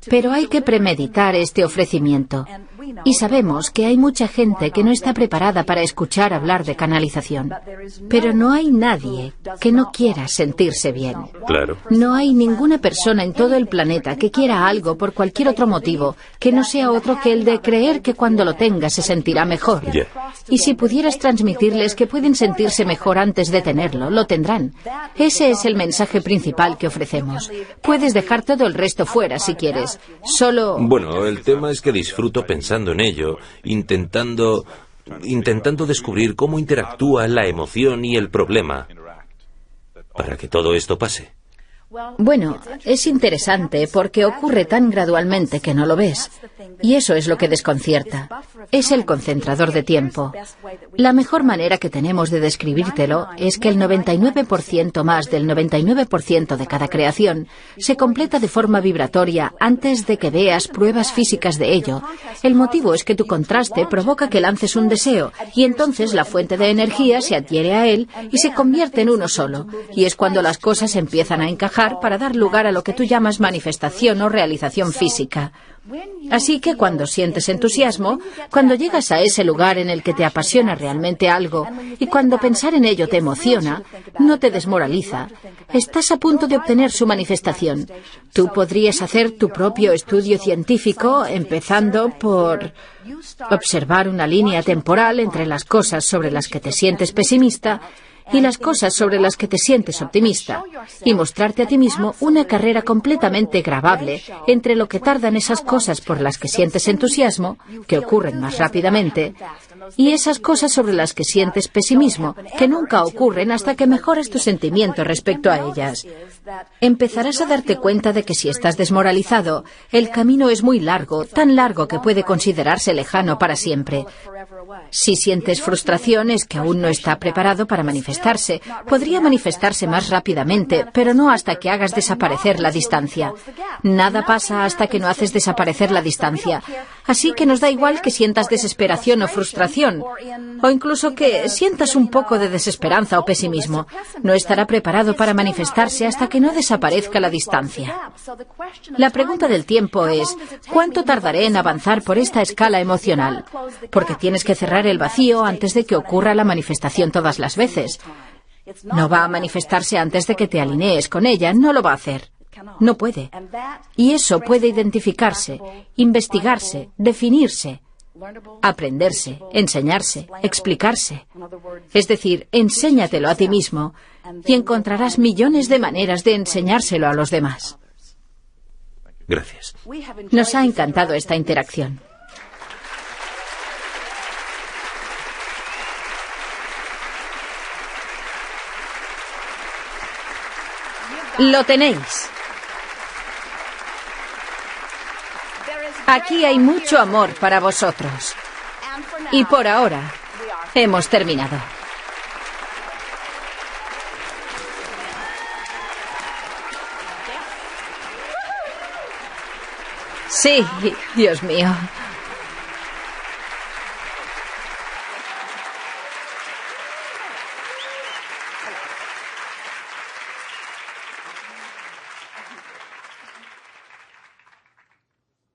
Pero hay que premeditar este ofrecimiento. Y sabemos que hay mucha gente que no está preparada para escuchar hablar de canalización. Pero no hay nadie que no quiera sentirse bien. Claro. No hay ninguna persona en todo el planeta que quiera algo por cualquier otro motivo que no sea otro que el de creer que cuando lo tenga se sentirá mejor. Yeah. Y si pudieras transmitirles que pueden sentirse mejor antes de tenerlo, lo tendrán. Ese es el mensaje principal que ofrecemos. Puedes dejar todo el resto fuera si quieres. Solo... Bueno, el tema es que disfruto pensando en ello, intentando descubrir cómo interactúa la emoción y el problema para que todo esto pase. Bueno, es interesante porque ocurre tan gradualmente que no lo ves. Y eso es lo que desconcierta. Es el concentrador de tiempo. La mejor manera que tenemos de describírtelo es que el 99% más del 99% de cada creación se completa de forma vibratoria antes de que veas pruebas físicas de ello. El motivo es que tu contraste provoca que lances un deseo y entonces la fuente de energía se adhiere a él y se convierte en uno solo. Y es cuando las cosas empiezan a encajar para dar lugar a lo que tú llamas manifestación o realización física. Así que que cuando sientes entusiasmo, cuando llegas a ese lugar en el que te apasiona realmente algo y cuando pensar en ello te emociona, no te desmoraliza, estás a punto de obtener su manifestación. Tú podrías hacer tu propio estudio científico empezando por observar una línea temporal entre las cosas sobre las que te sientes pesimista y las cosas sobre las que te sientes optimista, y mostrarte a ti mismo una carrera completamente grabable entre lo que tardan esas cosas por las que sientes entusiasmo, que ocurren más rápidamente, y esas cosas sobre las que sientes pesimismo, que nunca ocurren hasta que mejoras tu sentimiento respecto a ellas. Empezarás a darte cuenta de que si estás desmoralizado, el camino es muy largo, tan largo que puede considerarse lejano para siempre. Si sientes frustración es que aún no está preparado para manifestarse. Podría manifestarse más rápidamente, pero no hasta que hagas desaparecer la distancia. Nada pasa hasta que no haces desaparecer la distancia. Así que nos da igual que sientas desesperación o frustración, o incluso que sientas un poco de desesperanza o pesimismo. No estará preparado para manifestarse hasta que no desaparezca la distancia. La pregunta del tiempo es, ¿cuánto tardaré en avanzar por esta escala emocional? Porque tienes que cerrar el vacío antes de que ocurra la manifestación todas las veces. No va a manifestarse antes de que te alinees con ella, no lo va a hacer. No puede. Y eso puede identificarse, investigarse, definirse, aprenderse, enseñarse, explicarse. Es decir, enséñatelo a ti mismo y encontrarás millones de maneras de enseñárselo a los demás. Gracias. Nos ha encantado esta interacción. Lo tenéis. Aquí hay mucho amor para vosotros. Y por ahora, hemos terminado. Sí, Dios mío.